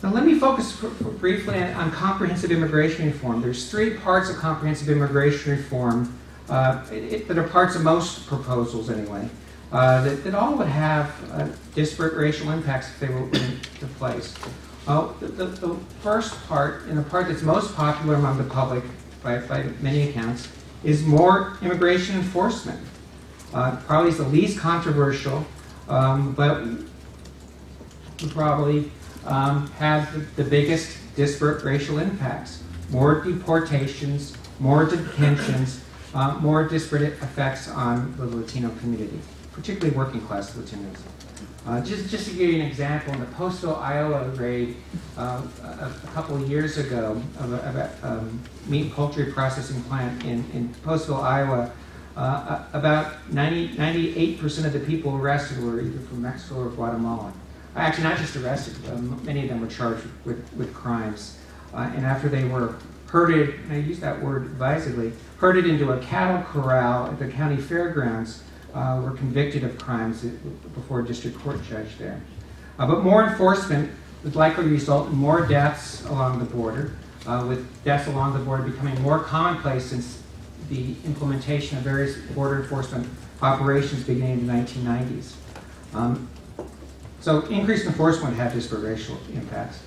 Now let me focus briefly on comprehensive immigration reform. There's three parts of comprehensive immigration reform that are parts of most proposals anyway, that all would have disparate racial impacts if they were put into place. The first part, and the part that's most popular among the public by many accounts, is more immigration enforcement. Probably is the least controversial, but would probably have the biggest disparate racial impacts. More deportations, more detentions, more disparate effects on the Latino community, particularly working class Latinos. Just to give you an example, in the Postville, Iowa raid a couple of years ago of a meat and poultry processing plant in Postville, Iowa, about 98% of the people arrested were either from Mexico or Guatemala. Actually, not just arrested, many of them were charged with crimes. And after they were herded, and I use that word advisedly, herded into a cattle corral at the county fairgrounds, were convicted of crimes before a district court judge there. But more enforcement would likely result in more deaths along the border, with deaths along the border becoming more commonplace since the implementation of various border enforcement operations beginning in the 1990s. So increased enforcement would have disparate racial impacts.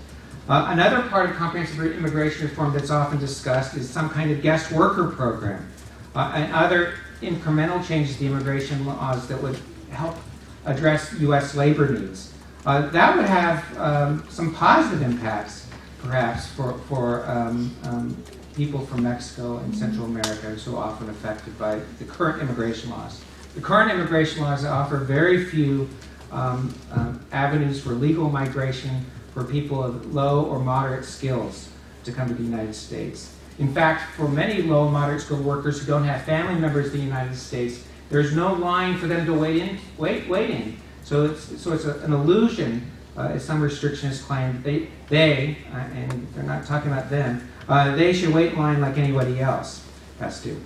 Another part of comprehensive immigration reform that's often discussed is some kind of guest worker program and other incremental changes to the immigration laws that would help address U.S. labor needs. That would have some positive impacts, perhaps, for people from Mexico and Central America, so often affected by the current immigration laws. The current immigration laws offer very few avenues for legal migration for people of low or moderate skills to come to the United States. In fact, for many low and moderate skilled workers who don't have family members in the United States, there's no line for them to wait in. So it's an illusion, as some restrictionists claim, and they're not talking about them, they should wait in line like anybody else has to.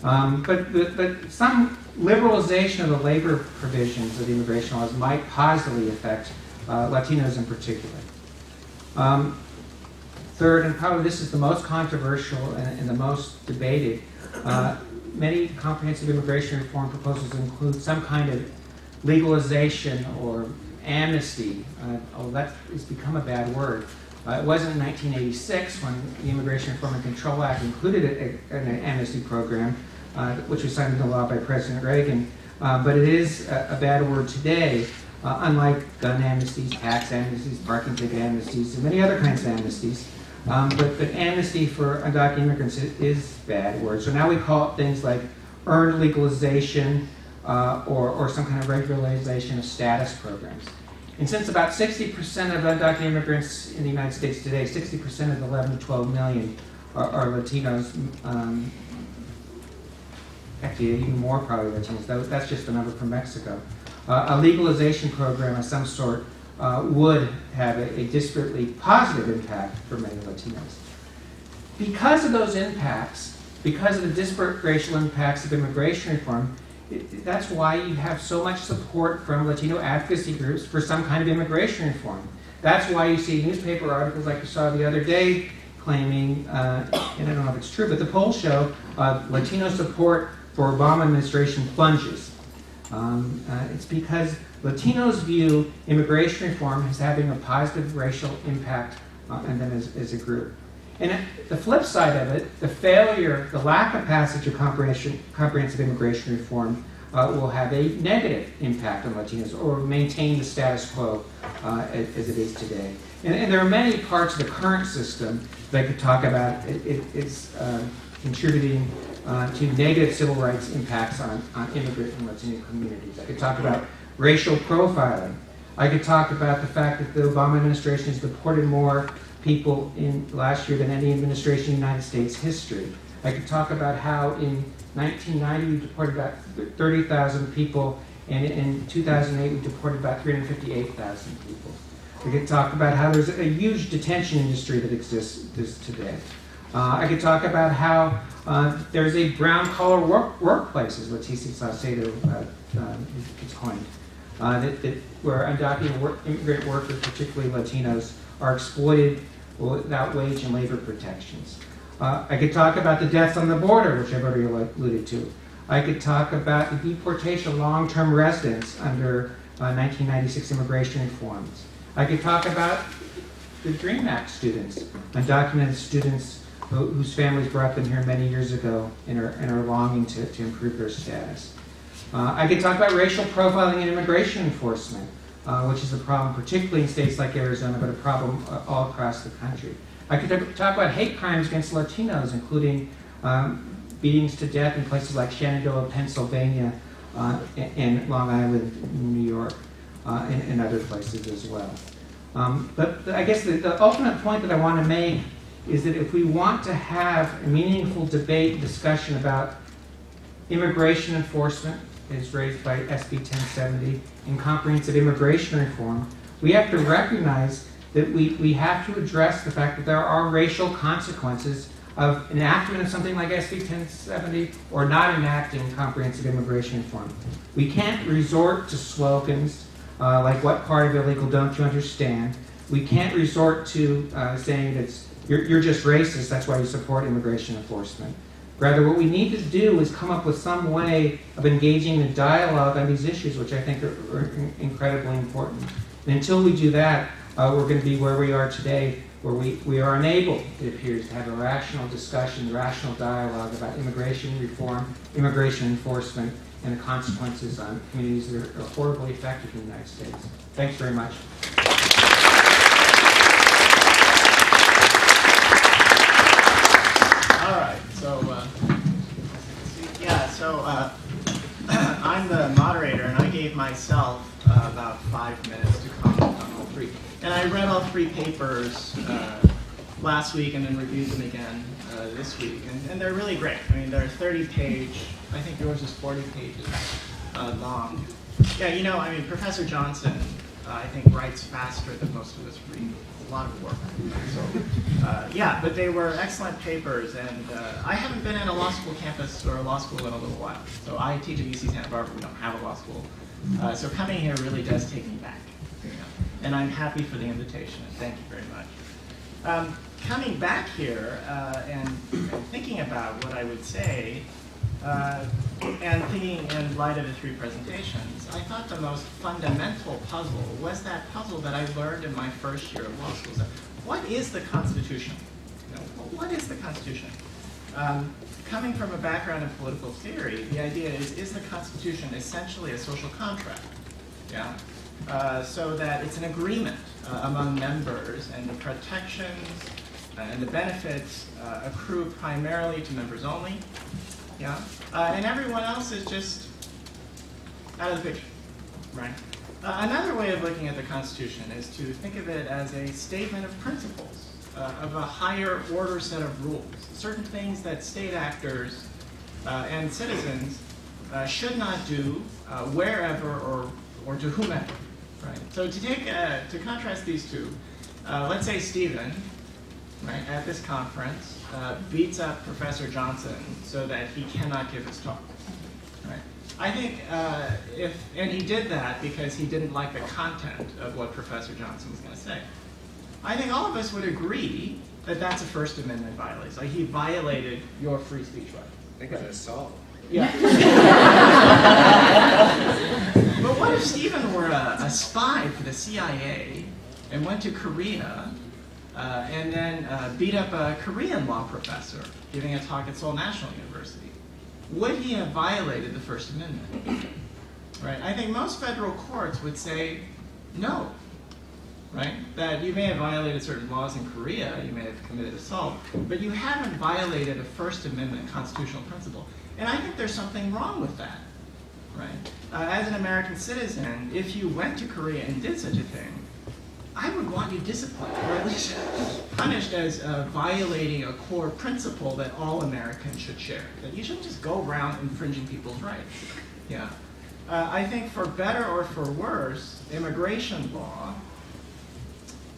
But some liberalization of the labor provisions of the immigration laws might positively affect Latinos in particular. Third, and probably this is the most controversial and the most debated, many comprehensive immigration reform proposals include some kind of legalization or amnesty. That has become a bad word. It wasn't in 1986 when the Immigration Reform and Control Act included an amnesty program, which was signed into law by President Reagan. But it is a bad word today, unlike gun amnesties, tax amnesties, parking ticket amnesties, and many other kinds of amnesties. But amnesty for undocumented immigrants is a bad word. So now we call it things like earned legalization or some kind of regularization of status programs. And since about 60% of undocumented immigrants in the United States today, 60% of the 11 to 12 million are Latinos, actually even more probably Latinos, that's just the number from Mexico. A legalization program of some sort would have a disparately positive impact for many Latinos. Because of those impacts, because of the disparate racial impacts of immigration reform, that's why you have so much support from Latino advocacy groups for some kind of immigration reform. That's why you see newspaper articles like you saw the other day claiming, and I don't know if it's true, but the polls show Latino support for Obama administration plunges. It's because Latinos view immigration reform as having a positive racial impact on them as a group. And the flip side of it, the failure, the lack of passage of comprehensive immigration reform will have a negative impact on Latinos or maintain the status quo as it is today. And there are many parts of the current system that I could talk about. It's contributing to negative civil rights impacts on immigrant and Latino communities. I could talk about racial profiling. I could talk about the fact that the Obama administration has deported more people in last year than any administration in the United States history. I could talk about how in 1990 we deported about 30,000 people, and in 2008 we deported about 358,000 people. I could talk about how there's a huge detention industry that exists today. I could talk about how there's a brown-collar workplace, as Leticia Saucedo is coined, where undocumented immigrant workers, particularly Latinos, are exploited without wage and labor protections. I could talk about the deaths on the border, which I've already alluded to. I could talk about the deportation of long-term residents under 1996 immigration reforms. I could talk about the DREAM Act students, undocumented students whose families brought them here many years ago and are longing to improve their status. I could talk about racial profiling and immigration enforcement, which is a problem particularly in states like Arizona, but a problem all across the country. I could talk about hate crimes against Latinos, including beatings to death in places like Shenandoah, Pennsylvania, and Long Island, New York, and other places as well. But I guess the ultimate point that I want to make is that if we want to have a meaningful debate and discussion about immigration enforcement, as raised by SB 1070, and comprehensive immigration reform, we have to recognize that we have to address the fact that there are racial consequences of enactment of something like SB 1070 or not enacting comprehensive immigration reform. We can't resort to slogans like "what part of illegal don't you understand?" We can't resort to saying that you're just racist, that's why you support immigration enforcement. Rather, what we need to do is come up with some way of engaging in dialogue on these issues, which I think are incredibly important. And until we do that, we're going to be where we are today, where we are unable, it appears, to have a rational discussion, rational dialogue about immigration reform, immigration enforcement, and the consequences on communities that are horribly affected in the United States. Thanks very much. All right, so I'm the moderator, and I gave myself about 5 minutes to comment on all three. And I read all three papers last week and then reviewed them again this week, and they're really great. I mean, they're 30-page. I think yours is 40 pages long. Yeah, you know, I mean, Professor Johnson, I think, writes faster than most of us read. A lot of work. So, yeah, but they were excellent papers, and I haven't been in a law school campus or a law school in a little while. So I teach at UC Santa Barbara. We don't have a law school. So coming here really does take me back. You know, and I'm happy for the invitation, and thank you very much. Coming back here and thinking about what I would say, and thinking in light of the three presentations, I thought the most fundamental puzzle was that puzzle that I learned in my first year of law school. So what is the Constitution? You know, what is the Constitution? Coming from a background in political theory, the idea is the Constitution essentially a social contract? Yeah. So that it's an agreement among members, and the protections and the benefits accrue primarily to members only. Yeah, and everyone else is just out of the picture, right? Another way of looking at the Constitution is to think of it as a statement of principles, of a higher order set of rules, certain things that state actors and citizens should not do wherever or to whomever, right? So to contrast these two, let's say Stephen, right, at this conference, beats up Professor Johnson so that he cannot give his talk. Right? I think and he did that because he didn't like the content of what Professor Johnson was going to say. I think all of us would agree that that's a First Amendment violation. Like, he violated your free speech right. I think it's assault. Yeah. But what if Stephen were a spy for the CIA and went to Korea and then beat up a Korean law professor giving a talk at Seoul National University? Would he have violated the First Amendment? Right? I think most federal courts would say no. Right? That you may have violated certain laws in Korea, you may have committed assault, but you haven't violated a First Amendment constitutional principle. And I think there's something wrong with that. Right? As an American citizen, if you went to Korea and did such a thing, I would want you disciplined, or at least punished as violating a core principle that all Americans should share. That you shouldn't just go around infringing people's rights. Yeah. I think for better or for worse, immigration law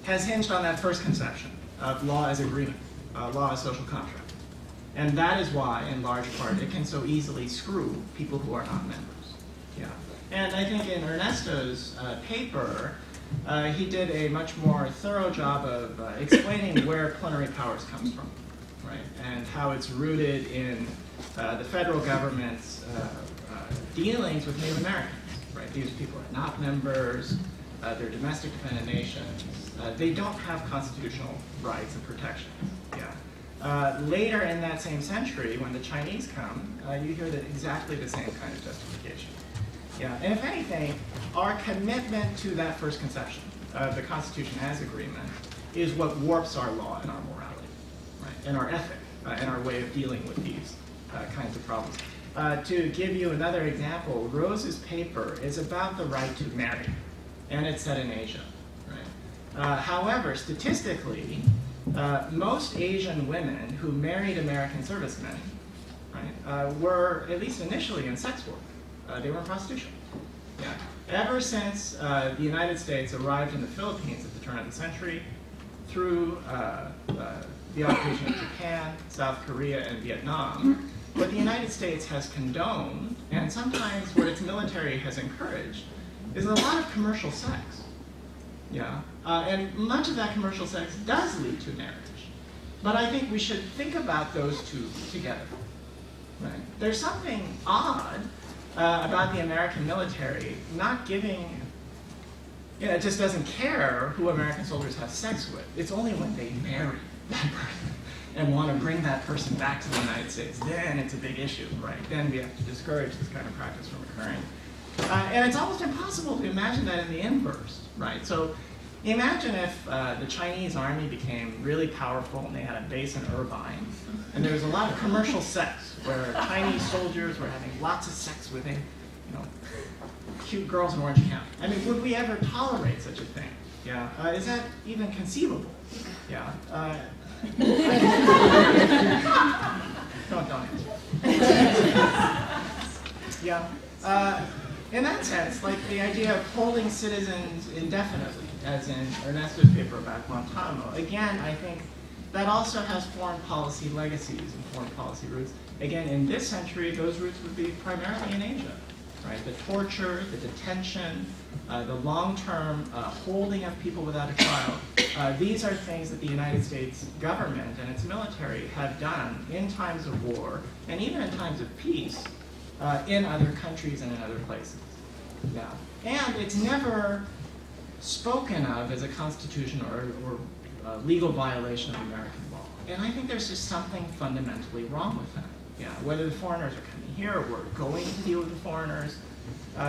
has hinged on that first conception of law as agreement, law as social contract. And that is why, in large part, it can so easily screw people who are not members. Yeah. And I think in Ernesto's paper, he did a much more thorough job of explaining where plenary powers comes from. right? And how it's rooted in the federal government's dealings with Native Americans, right? These people are not members, they're domestic dependent nations, they don't have constitutional rights and protections, yeah. Later in that same century, when the Chinese come, you hear exactly the same kind of justification. Yeah, and if anything, our commitment to that first conception of the Constitution as agreement is what warps our law and our morality, right? And our ethic, and our way of dealing with these kinds of problems. To give you another example, Rose's paper is about the right to marry, and it's set in Asia, right? However, statistically, most Asian women who married American servicemen, right, were, at least initially, in sex work. They were in prostitution. Yeah. Ever since the United States arrived in the Philippines at the turn of the century, through the occupation of Japan, South Korea, and Vietnam, what the United States has condoned, and sometimes what its military has encouraged, is a lot of commercial sex. Yeah. And much of that commercial sex does lead to marriage. But I think we should think about those two together. Right? There's something odd about the American military not giving, it just doesn't care who American soldiers have sex with. It's only when they marry that person and want to bring that person back to the United States, then it's a big issue, right? Then we have to discourage this kind of practice from occurring. And it's almost impossible to imagine that in the inverse, right? So imagine if the Chinese army became really powerful and they had a base in Irvine, and there was a lot of commercial sex where Chinese soldiers were having lots of sex with, cute girls in Orange County. I mean, would we ever tolerate such a thing? Yeah. Is that even conceivable? Yeah. Don't answer. Yeah. In that sense, like the idea of holding citizens indefinitely, as in Ernesto's paper about Guantanamo, again, I think that also has foreign policy legacies and foreign policy roots. Again, in this century, those roots would be primarily in Asia, right? The torture, the detention, the long-term holding of people without a trial. These are things that the United States government and its military have done in times of war and even in times of peace in other countries and in other places. Yeah. And it's never spoken of as a constitutional or legal violation of American law. And I think there's just something fundamentally wrong with that. Yeah, whether the foreigners are coming here or we're going to deal with the foreigners,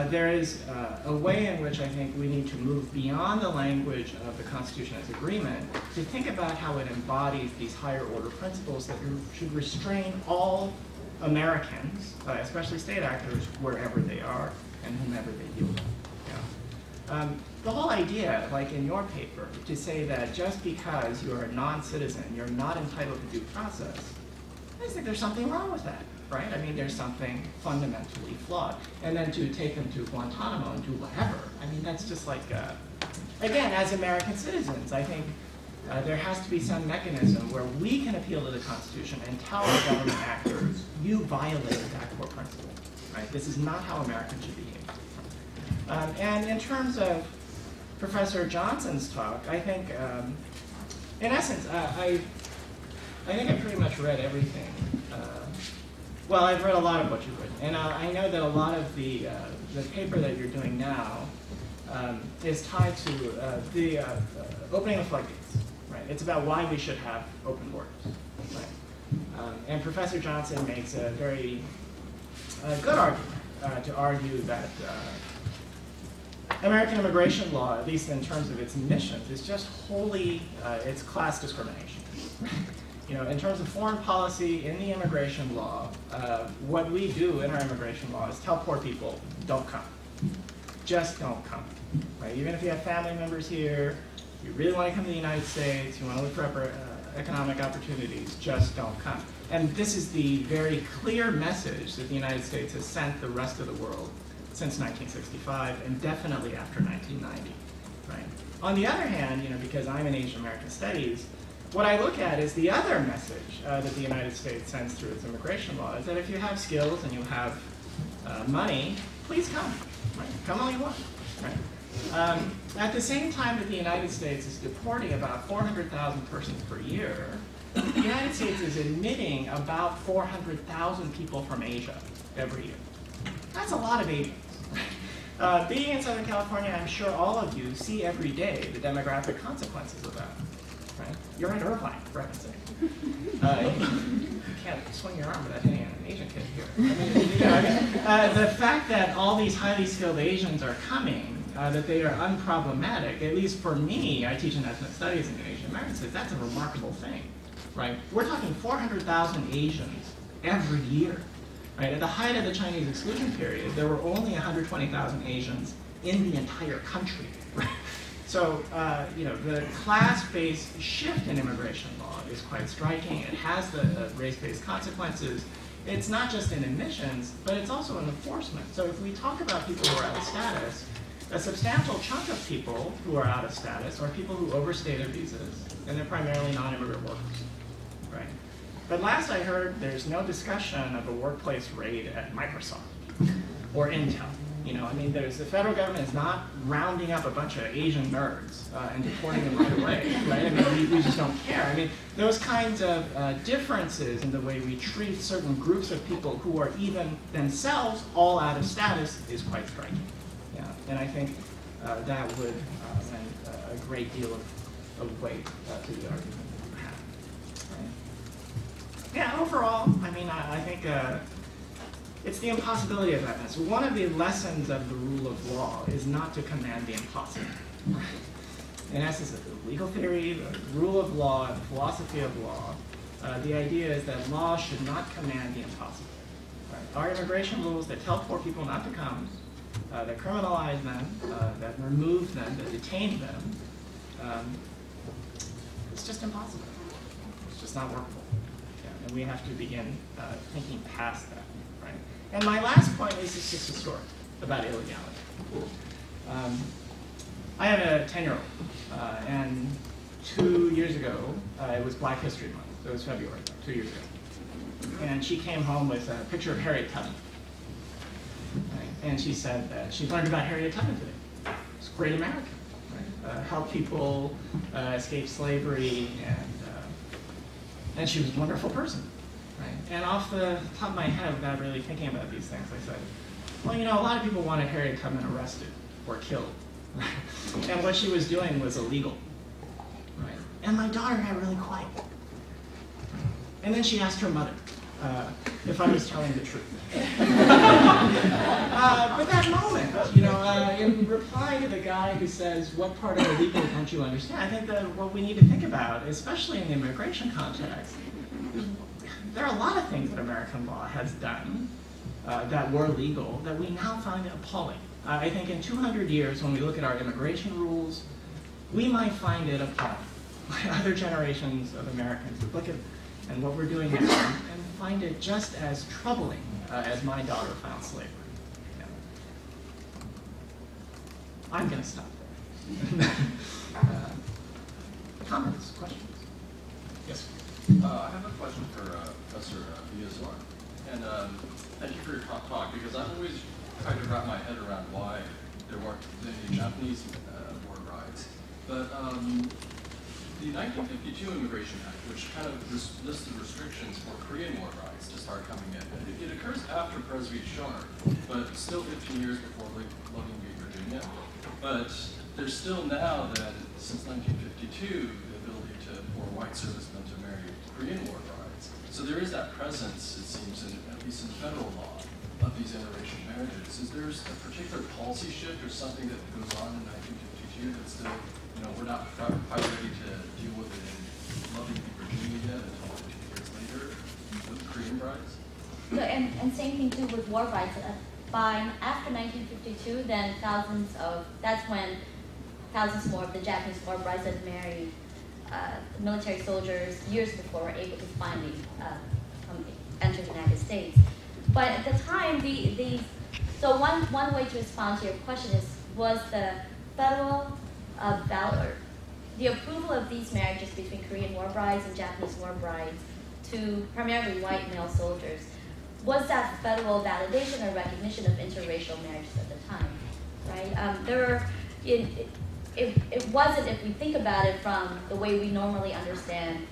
there is a way in which I think we need to move beyond the language of the Constitution as agreement to think about how it embodies these higher order principles that should restrain all Americans, especially state actors, wherever they are and whomever they deal with. Yeah. The whole idea, like in your paper, to say that just because you're a non-citizen, you're not entitled to due process, I just think there's something wrong with that, right? I mean, there's something fundamentally flawed. And then to take them to Guantanamo and do whatever, I mean, that's just like, again, as American citizens, I think there has to be some mechanism where we can appeal to the Constitution and tell our government actors, you violated that core principle, right? This is not how Americans should behave. And in terms of Professor Johnson's talk, I think, in essence, I think I pretty much read everything. Well, I've read a lot of what you've written, and I know that a lot of the paper that you're doing now is tied to the opening of floodgates. Right? It's about why we should have open borders. Right? And Professor Johnson makes a very good argument to argue that American immigration law, at least in terms of its missions, is just wholly it's class discrimination. In terms of foreign policy in the immigration law, what we do in our immigration law is tell poor people, don't come. Just don't come. Right? Even if you have family members here, you really want to come to the United States, you want to look for economic opportunities, just don't come. And this is the very clear message that the United States has sent the rest of the world since 1965, and definitely after 1990. Right? On the other hand, because I'm in Asian American Studies, what I look at is the other message that the United States sends through its immigration law is that if you have skills and you have money, please come. Right? Come all you want. Right? At the same time that the United States is deporting about 400,000 persons per year, the United States is admitting about 400,000 people from Asia every year. That's a lot of Asians. Being in Southern California, I'm sure all of you see every day the demographic consequences of that. Right? You're in Irvine, for heaven's sake. You can't swing your arm without hitting an Asian kid here. The fact that all these highly skilled Asians are coming, that they are unproblematic, at least for me, I teach in ethnic studies in Asian American studies, that's a remarkable thing. Right? We're talking 400,000 Asians every year. Right? At the height of the Chinese exclusion period, there were only 120,000 Asians in the entire country. Right? So, the class-based shift in immigration law is quite striking. It has the race-based consequences. It's not just in admissions, but it's also in enforcement. So if we talk about people who are out of status, a substantial chunk of people who are out of status are people who overstay their visas, and they're primarily non-immigrant workers. Right? But last I heard, there's no discussion of a workplace raid at Microsoft or Intel. The federal government is not rounding up a bunch of Asian nerds and deporting them right away, right? We just don't care. Those kinds of differences in the way we treat certain groups of people who are even themselves all out of status is quite striking. Yeah, and I think that would lend a great deal of weight to the argument that we have. Right? Yeah, overall, I think it's the impossibility of evidence. One of the lessons of the rule of law is not to command the impossible. In essence, the legal theory, the rule of law, the philosophy of law, the idea is that law should not command the impossible. Right? Our immigration rules that tell poor people not to come, that criminalize them, that remove them, that detain them, it's just impossible. It's just not workable. Yeah, and we have to begin thinking past that. Right? And my last point is just a story about illegality. I have a 10-year-old, and 2 years ago, it was Black History Month. It was February, 2 years ago. And she came home with a picture of Harriet Tubman. Right? And she said that she learned about Harriet Tubman today. It's a great American. Right? Helped people escape slavery, and she was a wonderful person. Right? And off the top of my head, without really thinking about these things, I said, well, a lot of people wanted Harriet Tubman arrested or killed. Right? And what she was doing was illegal. Right? And my daughter got really quiet. And then she asked her mother if I was telling the truth. But that moment, in reply to the guy who says, what part of illegal don't you understand? I think that what we need to think about, especially in the immigration context, is there are a lot of things that American law has done that were legal that we now find appalling. I think in 200 years, when we look at our immigration rules, we might find it appalling. Other generations of Americans would look at and what we're doing now and find it just as troubling as my daughter found slavery. Yeah. I'm going to stop there. Comments, questions? Yes. I have a question for Professor Miyazaki. And thank you for your talk, because I've always tried to wrap my head around why there weren't any Japanese war rights. But the 1952 Immigration Act, which kind of lists the restrictions for Korean war rights to start coming in, it occurs after President Schoner, but still 15 years before Loving v. Virginia. But there's still now, then, since 1952, the ability for white servicemen to marry Korean war brides. So there is that presence, it seems, at least in federal law, of these interracial marriages. Is there a particular policy shift or something that goes on in 1952 that still, we're not quite ready to deal with it in Loving v. Virginia yet until 15 years later with Korean brides? So, and same thing too with war brides. After 1952, then that's when thousands more of the Japanese war brides that married military soldiers years before were able to finally enter the United States. But at the time, so one way to respond to your question was the federal the approval of these marriages between Korean war brides and Japanese war brides to primarily white male soldiers. Was that federal validation or recognition of interracial marriages at the time, right? It wasn't, if we think about it from the way we normally understand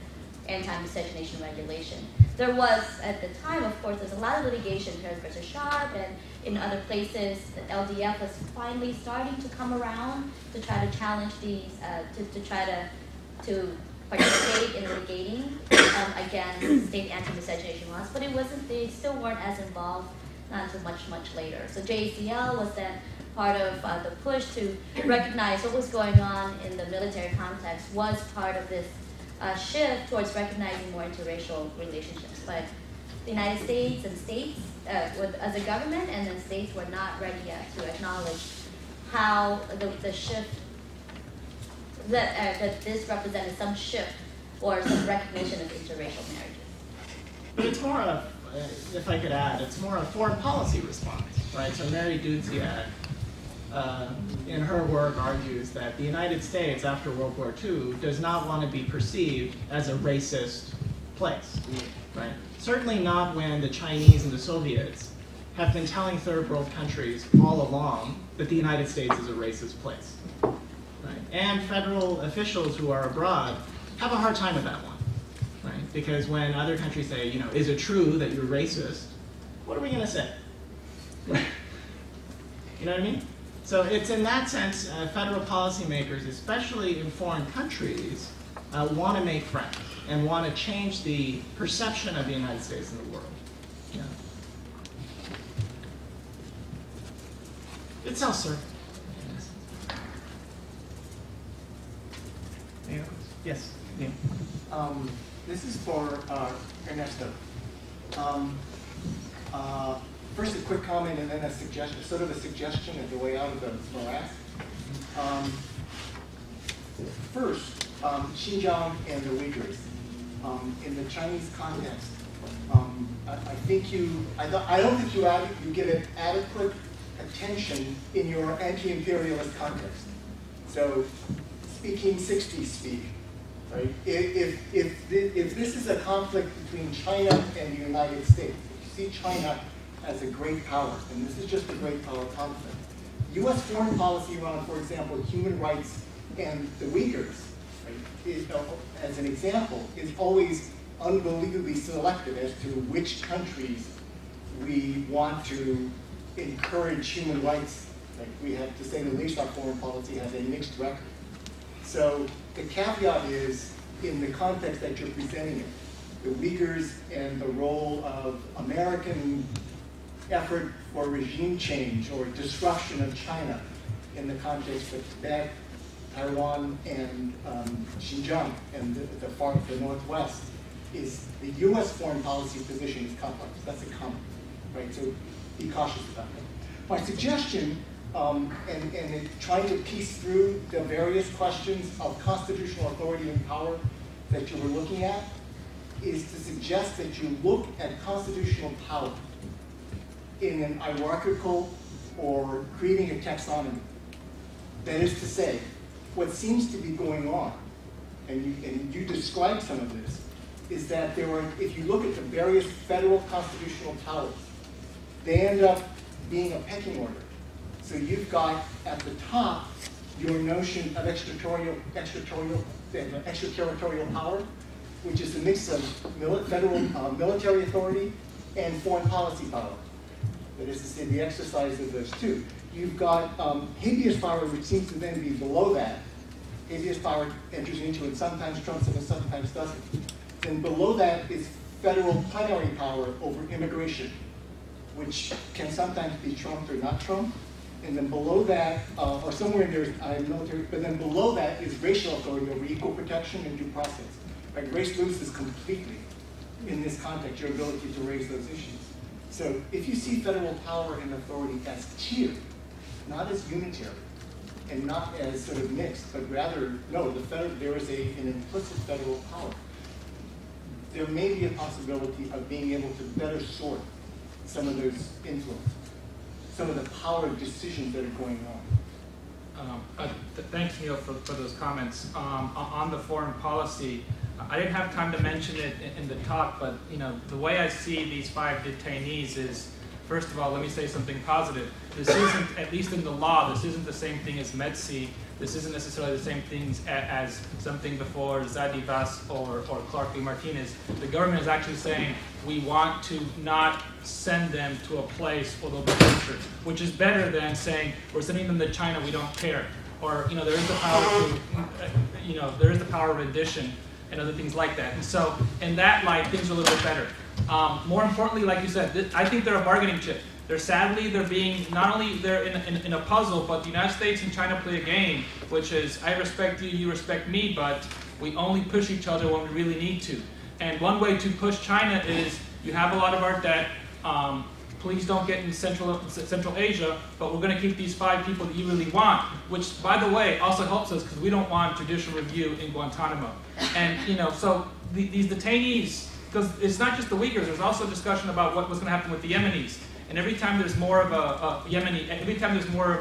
anti-miscegenation regulation. There was, at the time, of course, there's a lot of litigation, Harris versus Sharp, and in other places, the LDF was finally starting to come around to try to challenge these, to try to participate in litigating against state anti-miscegenation laws, but it wasn't, they still weren't as involved until much, much later. So JACL was then part of the push to recognize what was going on in the military context was part of this shift towards recognizing more interracial relationships. But the United States and states, as a government, and then states were not ready yet to acknowledge how the shift, that this represented some shift or some recognition of interracial marriages. But it's more of, if I could add, it's more a foreign policy response, right? So Mary Dudziak, in her work, argues that the United States, after World War II, does not want to be perceived as a racist place, right? Certainly not when the Chinese and the Soviets have been telling third world countries all along that the United States is a racist place, right? And federal officials who are abroad have a hard time with that one, right? Because when other countries say, you know, is it true that you're racist? What are we going to say? You know what I mean? So it's in that sense, federal policymakers, especially in foreign countries, want to make friends and want to change the perception of the United States in the world. Yeah. It's self-serving. Yes. Yeah. This is for Ernesto. First, a quick comment, and then a suggestion, sort of a suggestion of the way out of the morass. First, Xinjiang and the Uyghurs. In the Chinese context, I don't think you give it adequate attention in your anti-imperialist context. So, speaking 60s speak, right? If this is a conflict between China and the United States, if you see China as a great power, and this is just a great power conflict. U.S. foreign policy around, for example, human rights and the Uyghurs, right, as an example, is always unbelievably selective as to which countries we want to encourage human rights. Like we have, to say the least, our foreign policy has a mixed record. So the caveat is, in the context that you're presenting it, the Uyghurs and the role of American effort for regime change or disruption of China in the context of Tibet, Taiwan, and Xinjiang, and the Northwest, is the U.S. foreign policy position is complex. That's a comment, right? So be cautious about that. My suggestion, and trying to piece through the various questions of constitutional authority and power that you were looking at, is to suggest that you look at constitutional power in an hierarchical or creating a taxonomy. That is to say, what seems to be going on, and you described some of this, is that there are, if you look at the various federal constitutional powers, they end up being a pecking order. So you've got at the top your notion of extraterritorial power, which is a mix of federal military authority and foreign policy power. That is to say, the exercise of those two. You've got habeas power, which seems to then be below that. Habeas power enters into it, sometimes trumps it and sometimes doesn't. Then below that is federal plenary power over immigration, which can sometimes be trumped or not trumped. And then below that, or somewhere in there is military, but then below that is racial authority over equal protection and due process. Like race loses completely in this context, your ability to raise those issues. So if you see federal power and authority as tiered, not as unitary, and not as sort of mixed, but rather, no, there is an implicit federal power. There may be a possibility of being able to better sort some of those influences, some of the power decisions that are going on. Thanks, Neil, for those comments. On the foreign policy, I didn't have time to mention it in the talk, but the way I see these 5 detainees is, First of all, let me say something positive. This isn't, at least in the law, this isn't the same thing as MEDC. This isn't necessarily the same things as something before Zadie Vass or Clark v. Martinez. The government is actually saying we want to not send them to a place where they'll be tortured, which is better than saying we're sending them to China, we don't care. Or, you know, there is the power to, you know, there is the power of rendition and other things like that. And so, in that light, things are a little bit better. More importantly, like you said, I think they're a bargaining chip. They're being, not only they're in a puzzle, but the United States and China play a game, which is, I respect you, you respect me, but we only push each other when we really need to. And one way to push China is, you have a lot of our debt, please don't get in Central Asia, but we're going to keep these 5 people that you really want, which, by the way, also helps us because we don't want judicial review in Guantanamo. And, you know, so these detainees, because it's not just the Uyghurs, there's also discussion about what's going to happen with the Yemenis. And every time there's more of every time there's more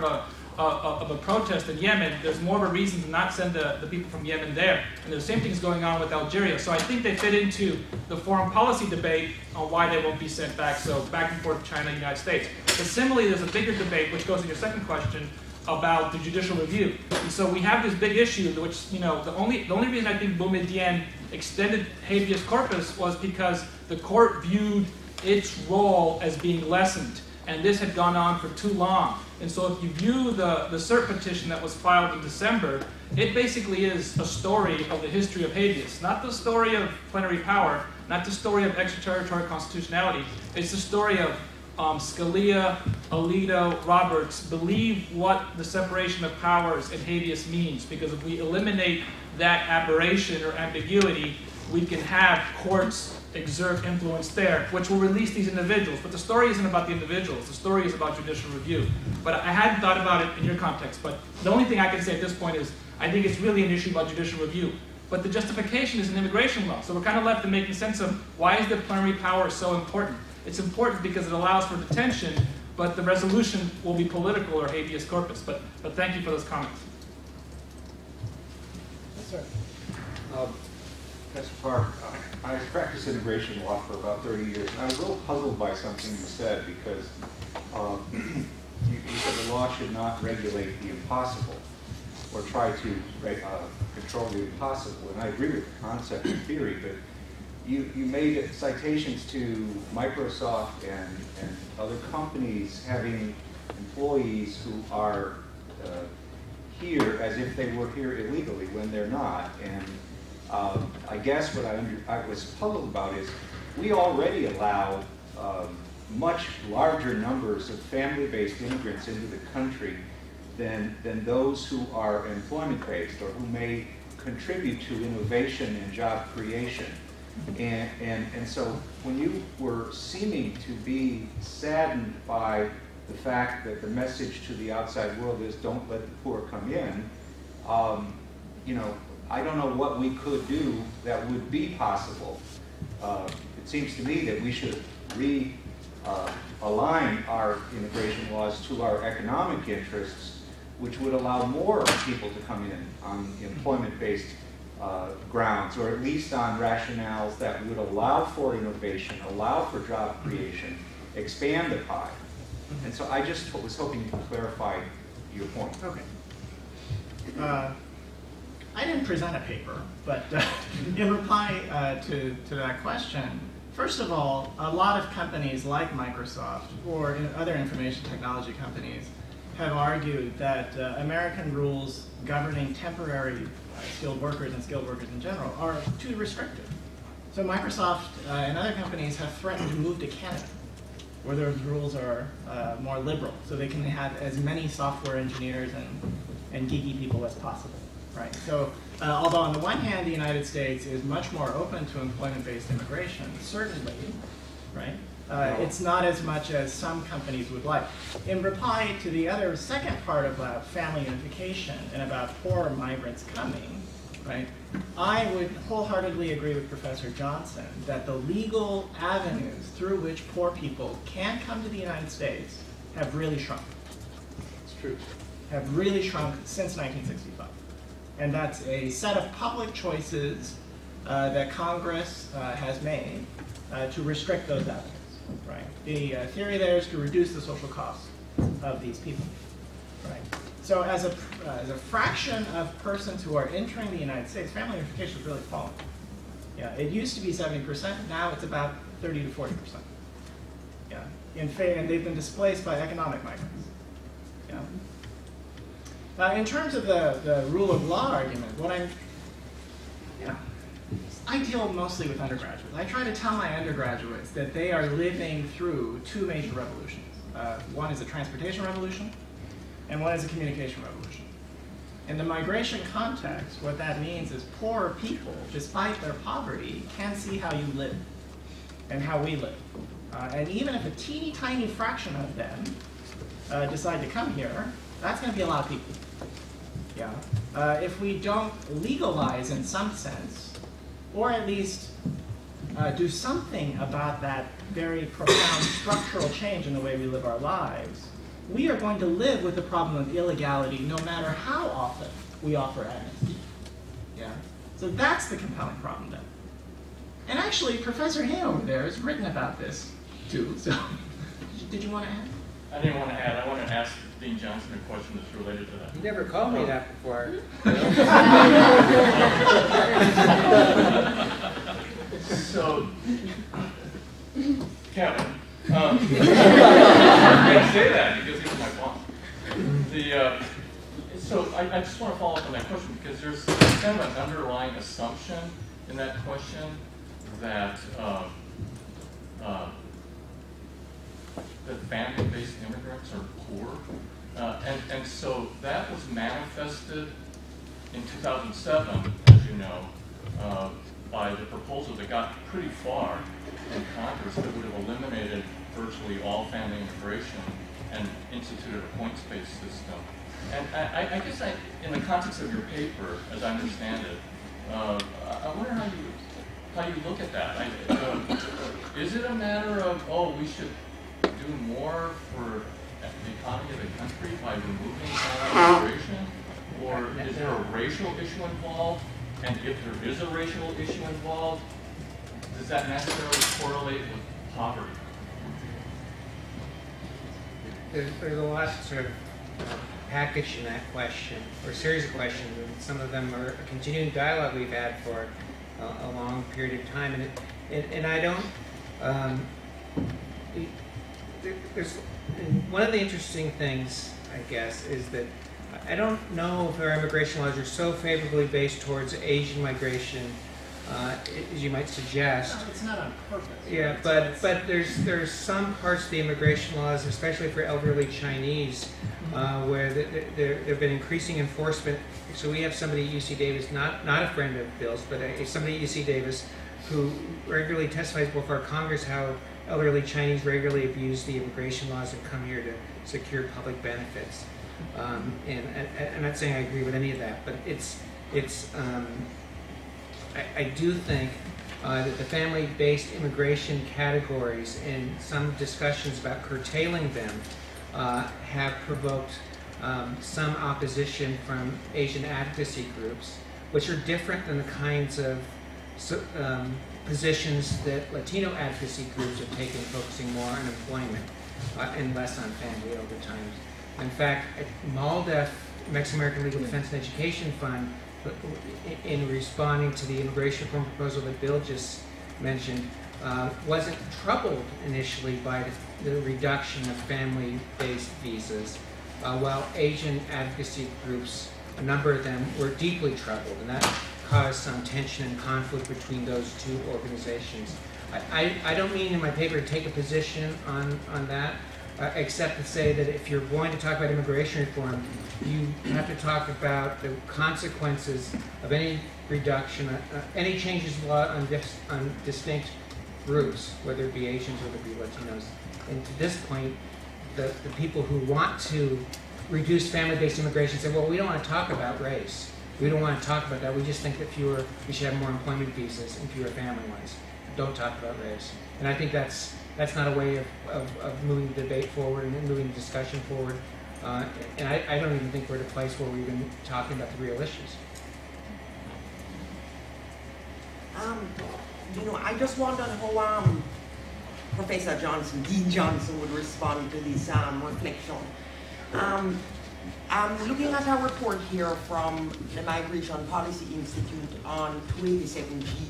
of a protest in Yemen, there's more of a reason to not send the people from Yemen there. And the same thing's going on with Algeria. So I think they fit into the foreign policy debate on why they won't be sent back. So back and forth, China, United States. But similarly, there's a bigger debate, which goes to your second question, about the judicial review. And so we have this big issue, which, you know, the only reason I think Boumediene extended habeas corpus was because the court viewed its role as being lessened, and this had gone on for too long. And so if you view the cert petition that was filed in December, it basically is a story of the history of habeas, not the story of plenary power, not the story of extraterritorial constitutionality. It's the story of Scalia, Alito, Roberts believe what the separation of powers in habeas means, because if we eliminate that aberration or ambiguity, we can have courts exert influence there, which will release these individuals. But the story isn't about the individuals. The story is about judicial review. But I hadn't thought about it in your context. But the only thing I can say at this point is I think it's really an issue about judicial review. But the justification is an immigration law. So we're kind of left to making sense of why is the plenary power so important. It's important because it allows for detention, but the resolution will be political or habeas corpus. But thank you for those comments. Yes, sir. Professor Park, I practiced immigration law for about 30 years, and I was a little puzzled by something you said, because you said the law should not regulate the impossible or try to control the impossible. And I agree with the concept in theory, but you made citations to Microsoft and other companies having employees who are here as if they were here illegally when they're not. And I guess what I was puzzled about is we already allow much larger numbers of family-based immigrants into the country than those who are employment-based or who may contribute to innovation and job creation. And so when you were seeming to be saddened by the fact that the message to the outside world is don't let the poor come in, you know, I don't know what we could do that would be possible. It seems to me that we should align our immigration laws to our economic interests, which would allow more people to come in on employment-based grounds, or at least on rationales that would allow for innovation, allow for job creation, expand the pie. And so I just was hoping you could clarify your point. Okay. I didn't present a paper, but in reply to that question, first of all, a lot of companies like Microsoft or other information technology companies have argued that American rules governing temporary skilled workers and skilled workers in general are too restrictive. So Microsoft and other companies have threatened to move to Canada, where those rules are more liberal, so they can have as many software engineers and geeky people as possible. Right. So, although on the one hand the United States is much more open to employment-based immigration, certainly, right? It's not as much as some companies would like. In reply to the second part about family unification and about poor migrants coming, right? I would wholeheartely agree with Professor Johnson that the legal avenues through which poor people can come to the United States have really shrunk. It's true. Have really shrunk since 1965. And that's a set of public choices that Congress has made to restrict those avenues. right? The theory there is to reduce the social cost of these people, right? So as a fraction of persons who are entering the United States, family unification has really fallen. Yeah, it used to be 70%, now it's about 30 to 40%. Yeah, and they've been displaced by economic migrants. Yeah. In terms of the rule of law argument, I deal mostly with undergraduates. I try to tell my undergraduates that they are living through two major revolutions. One is a transportation revolution, and one is a communication revolution. In the migration context, what that means is poor people, despite their poverty, can see how you live and how we live. And even if a teeny tiny fraction of them decide to come here, that's going to be a lot of people. Yeah. If we don't legalize in some sense, or at least do something about that very profound structural change in the way we live our lives, we are going to live with the problem of illegality no matter how often we offer amnesty. Yeah? So that's the compelling problem then. And actually, Professor Hay over there has written about this too. So, did you want to add? I didn't want to add. I want to ask Dean Johnson a question that's related to that. You never called me that before. So, Kevin, I say that because he's my boss. So I just want to follow up on that question because there's kind of an underlying assumption in that question that that family-based immigrants are poor, and so that was manifested in 2007, as you know, by the proposal that got pretty far in Congress that would have eliminated virtually all family immigration and instituted a points-based system. And I guess in the context of your paper, as I understand it, I wonder how you look at that. Is it a matter of, oh, we should do more for the economy of the country by removing family immigration? Or is there a racial issue involved? And if there is a racial issue involved, does that necessarily correlate with poverty? There's a lot sort of packaged in that question, or series of questions, and some of them are a continuing dialogue we've had for a long period of time. And I don't, one of the interesting things, I guess, is that I don't know if our immigration laws are so favorably based towards Asian migration as you might suggest. No, it's not on purpose. Yeah, right? but there's some parts of the immigration laws, especially for elderly Chinese, where there have been increasing enforcement. So we have somebody at UC Davis, not a friend of Bill's, but somebody at UC Davis who regularly testifies before Congress how elderly Chinese regularly abuse the immigration laws and come here to secure public benefits. And I'm not saying I agree with any of that, but I do think that the family-based immigration categories and some discussions about curtailing them have provoked some opposition from Asian advocacy groups, which are different than the kinds of positions that Latino advocacy groups have taken, focusing more on employment and less on family over time. In fact, MALDEF, Mexican American Legal Defense and Education Fund, in responding to the immigration reform proposal that Bill just mentioned, wasn't troubled initially by the reduction of family-based visas, while Asian advocacy groups, a number of them, were deeply troubled, and that caused some tension and conflict between those two organizations. I don't mean in my paper to take a position on that, except to say that if you're going to talk about immigration reform, you have to talk about the consequences of any reduction, any changes in law on distinct groups, whether it be Asians or whether it be Latinos. And to this point, the people who want to reduce family-based immigration say, well, we don't want to talk about race. We don't want to talk about that. We just think that we should have more employment visas and fewer family ones. Don't talk about race. And I think that's not a way of moving the debate forward and moving the discussion forward. And I don't even think we're at a place where we're even talking about the real issues. I just wonder how Professor Johnson, Dean Johnson, would respond to this reflection. I'm looking at a report here from the Migration Policy Institute on 287G.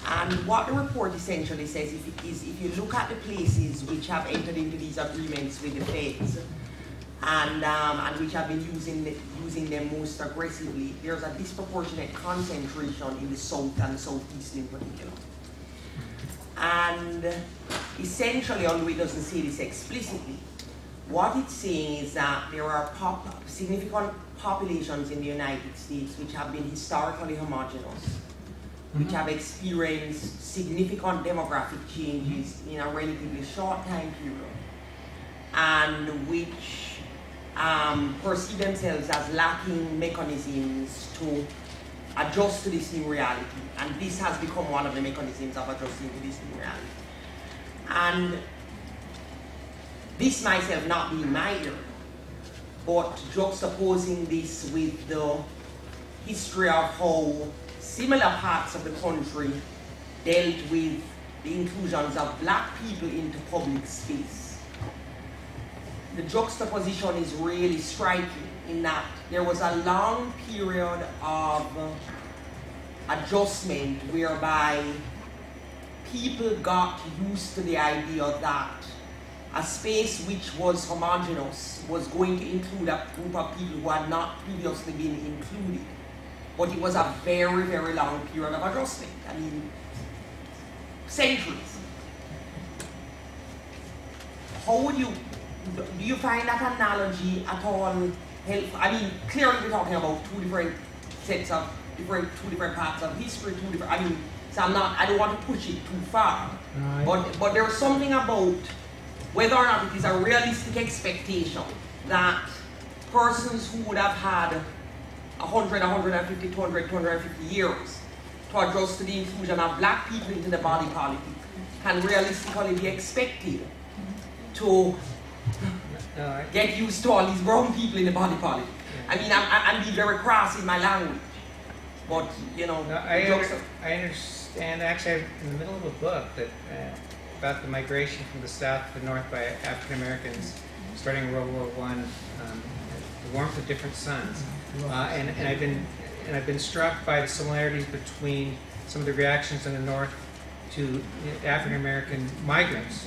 And what the report essentially says is if you look at the places which have entered into these agreements with the feds and which have been using them most aggressively, there's a disproportionate concentration in the South and the Southeast in particular. And essentially, although it doesn't say this explicitly, what it's saying is that there are significant populations in the United States which have been historically homogeneous, which have experienced significant demographic changes in a relatively short time period, and which perceive themselves as lacking mechanisms to adjust to this new reality. And this has become one of the mechanisms of adjusting to this new reality. And this myself not being my area, but juxtaposing this with the history of how similar parts of the country dealt with the inclusions of black people into public space. The juxtaposition is really striking in that there was a long period of adjustment whereby people got used to the idea that a space which was homogeneous was going to include a group of people who had not previously been included. But it was a very, very long period of adjustment. I mean, centuries. How would do you find that analogy at all helpful? I mean, clearly we're talking about two different parts of history, so I don't want to push it too far. Right. But there's something about whether or not it is a realistic expectation that persons who would have had 100, 150, 200, 250 years to adjust to the inclusion of black people into the body politic can realistically be expected to get used to all these brown people in the body politic. I mean, I'm being very crass in my language, but you know. No, I understand. Actually, I'm in the middle of a book that about the migration from the south to the north by African Americans, starting World War I, the warmth of different suns, and I've been struck by the similarities between some of the reactions in the north to African American migrants,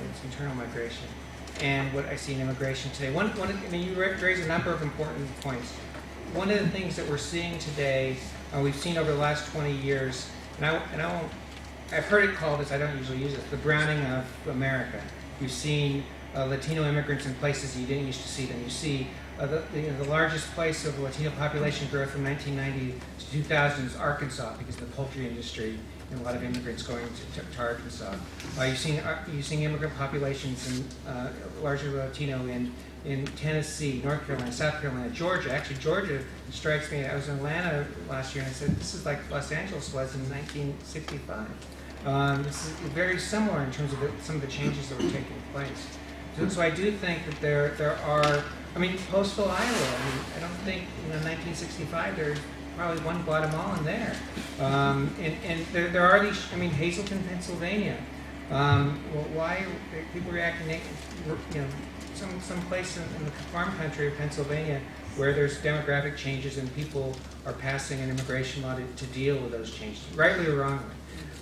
it's internal migration, and what I see in immigration today. You raise a number of important points. One of the things that we're seeing today, we've seen over the last 20 years, I've heard it called, as I don't usually use it, the browning of America. You've seen Latino immigrants in places you didn't used to see them. You see the largest place of Latino population growth from 1990 to 2000 is Arkansas, because of the poultry industry and a lot of immigrants going to Arkansas. You're seeing immigrant populations largely Latino in Tennessee, North Carolina, South Carolina, Georgia. Actually, Georgia strikes me. I was in Atlanta last year and I said, this is like Los Angeles was in 1965. This is very similar in terms of some of the changes that were taking place. So I do think that there are, Postville, Iowa, I don't think, 1965, there's probably one Guatemalan there. And there are these, Hazleton, Pennsylvania. Why are people reacting, some place in the farm country of Pennsylvania where there's demographic changes and people are passing an immigration law to deal with those changes, rightly or wrongly.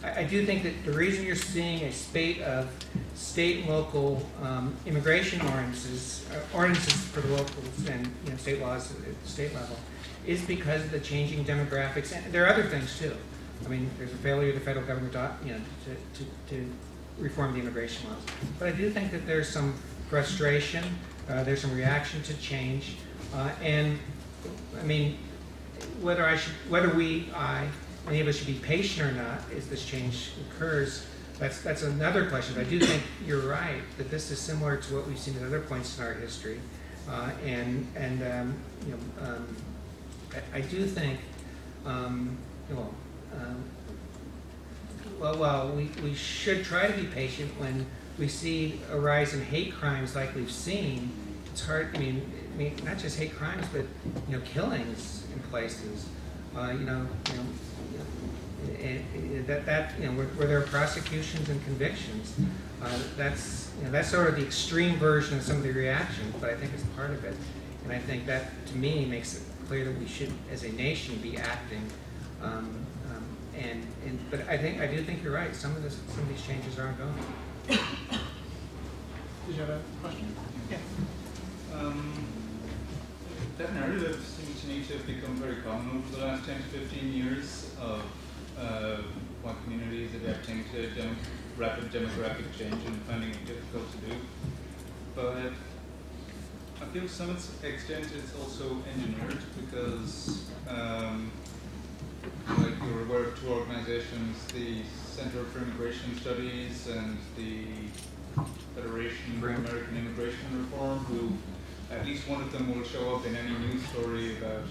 I do think that the reason you're seeing a spate of state and local immigration ordinances for the locals and state laws at the state level is because of the changing demographics. And there are other things too. There's a failure of the federal government to reform the immigration laws. But I do think that there's some frustration, there's some reaction to change, and whether any of us should be patient or not as this change occurs, that's another question. But I do think you're right that this is similar to what we've seen at other points in our history, I do think, we should try to be patient when we see a rise in hate crimes like we've seen. It's hard. Not just hate crimes, but killings in places. where there are prosecutions and convictions. That's sort of the extreme version of some of the reactions, but I think it's part of it. And I think that, to me, makes it clear that we should, as a nation, be acting. But I do think you're right. Some of these changes are ongoing. Did you have a question? Yeah. That narrative seems to me to have become very common over the last 10 to 15 years of white communities adapting to rapid demographic change and finding it difficult to do. But I feel to some extent it's also engineered because, like you're aware of two organizations, the Center for Immigration Studies and the Federation for American Immigration Reform, who at least one of them will show up in any news story about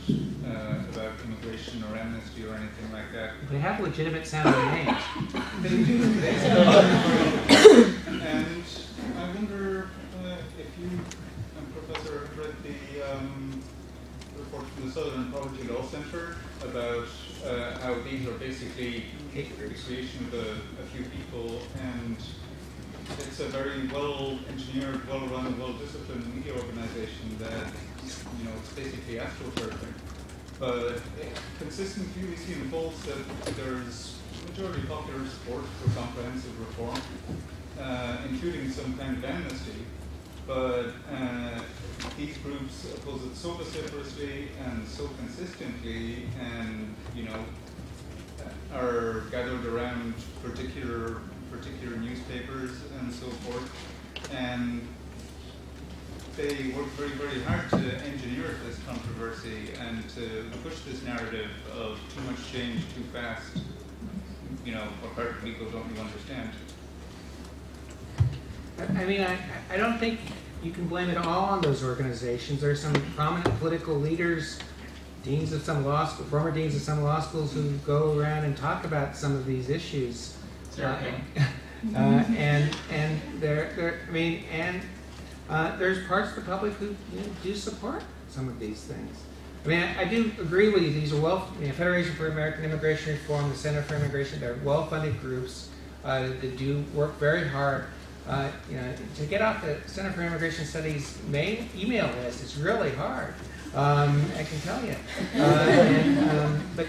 immigration or amnesty or anything like that. They have legitimate sounding names. They do. And I wonder if you and Professor have read the report from the Southern Poverty Law Center about how these are basically the creation of a few people, and it's a very well-engineered, well-run, well-disciplined media organization that, it's basically astroturfing. But consistently we see in polls that there's majority popular support for comprehensive reform, including some kind of amnesty. But these groups oppose it so vociferously and so consistently, and are gathered around particular newspapers and so forth, and they work very, very hard to engineer this controversy and to push this narrative of too much change too fast, what part of people don't you understand. I mean, I don't think you can blame it all on those organizations. There are some prominent political leaders, deans of some law school, former deans of some law schools, who go around and talk about some of these issues. There's parts of the public who do support some of these things. I mean, I do agree with you. These are Federation for American Immigration Reform, the Center for Immigration. They're well-funded groups that do work very hard. To get off the Center for Immigration Studies main email list, it's really hard. I can tell you. But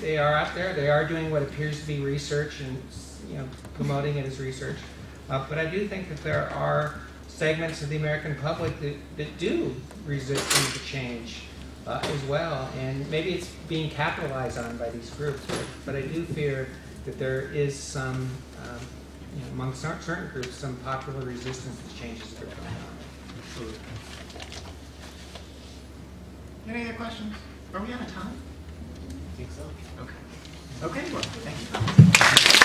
they are out there. They are doing what appears to be research and promoting it as research. But I do think that there are segments of the American public that do resist some of the change as well, and maybe it's being capitalized on by these groups. But I do fear that there is some, among certain groups, some popular resistance to changes that are going on. Absolutely. Any other questions? Are we out of time? I think so. Okay. Okay, well, thank you.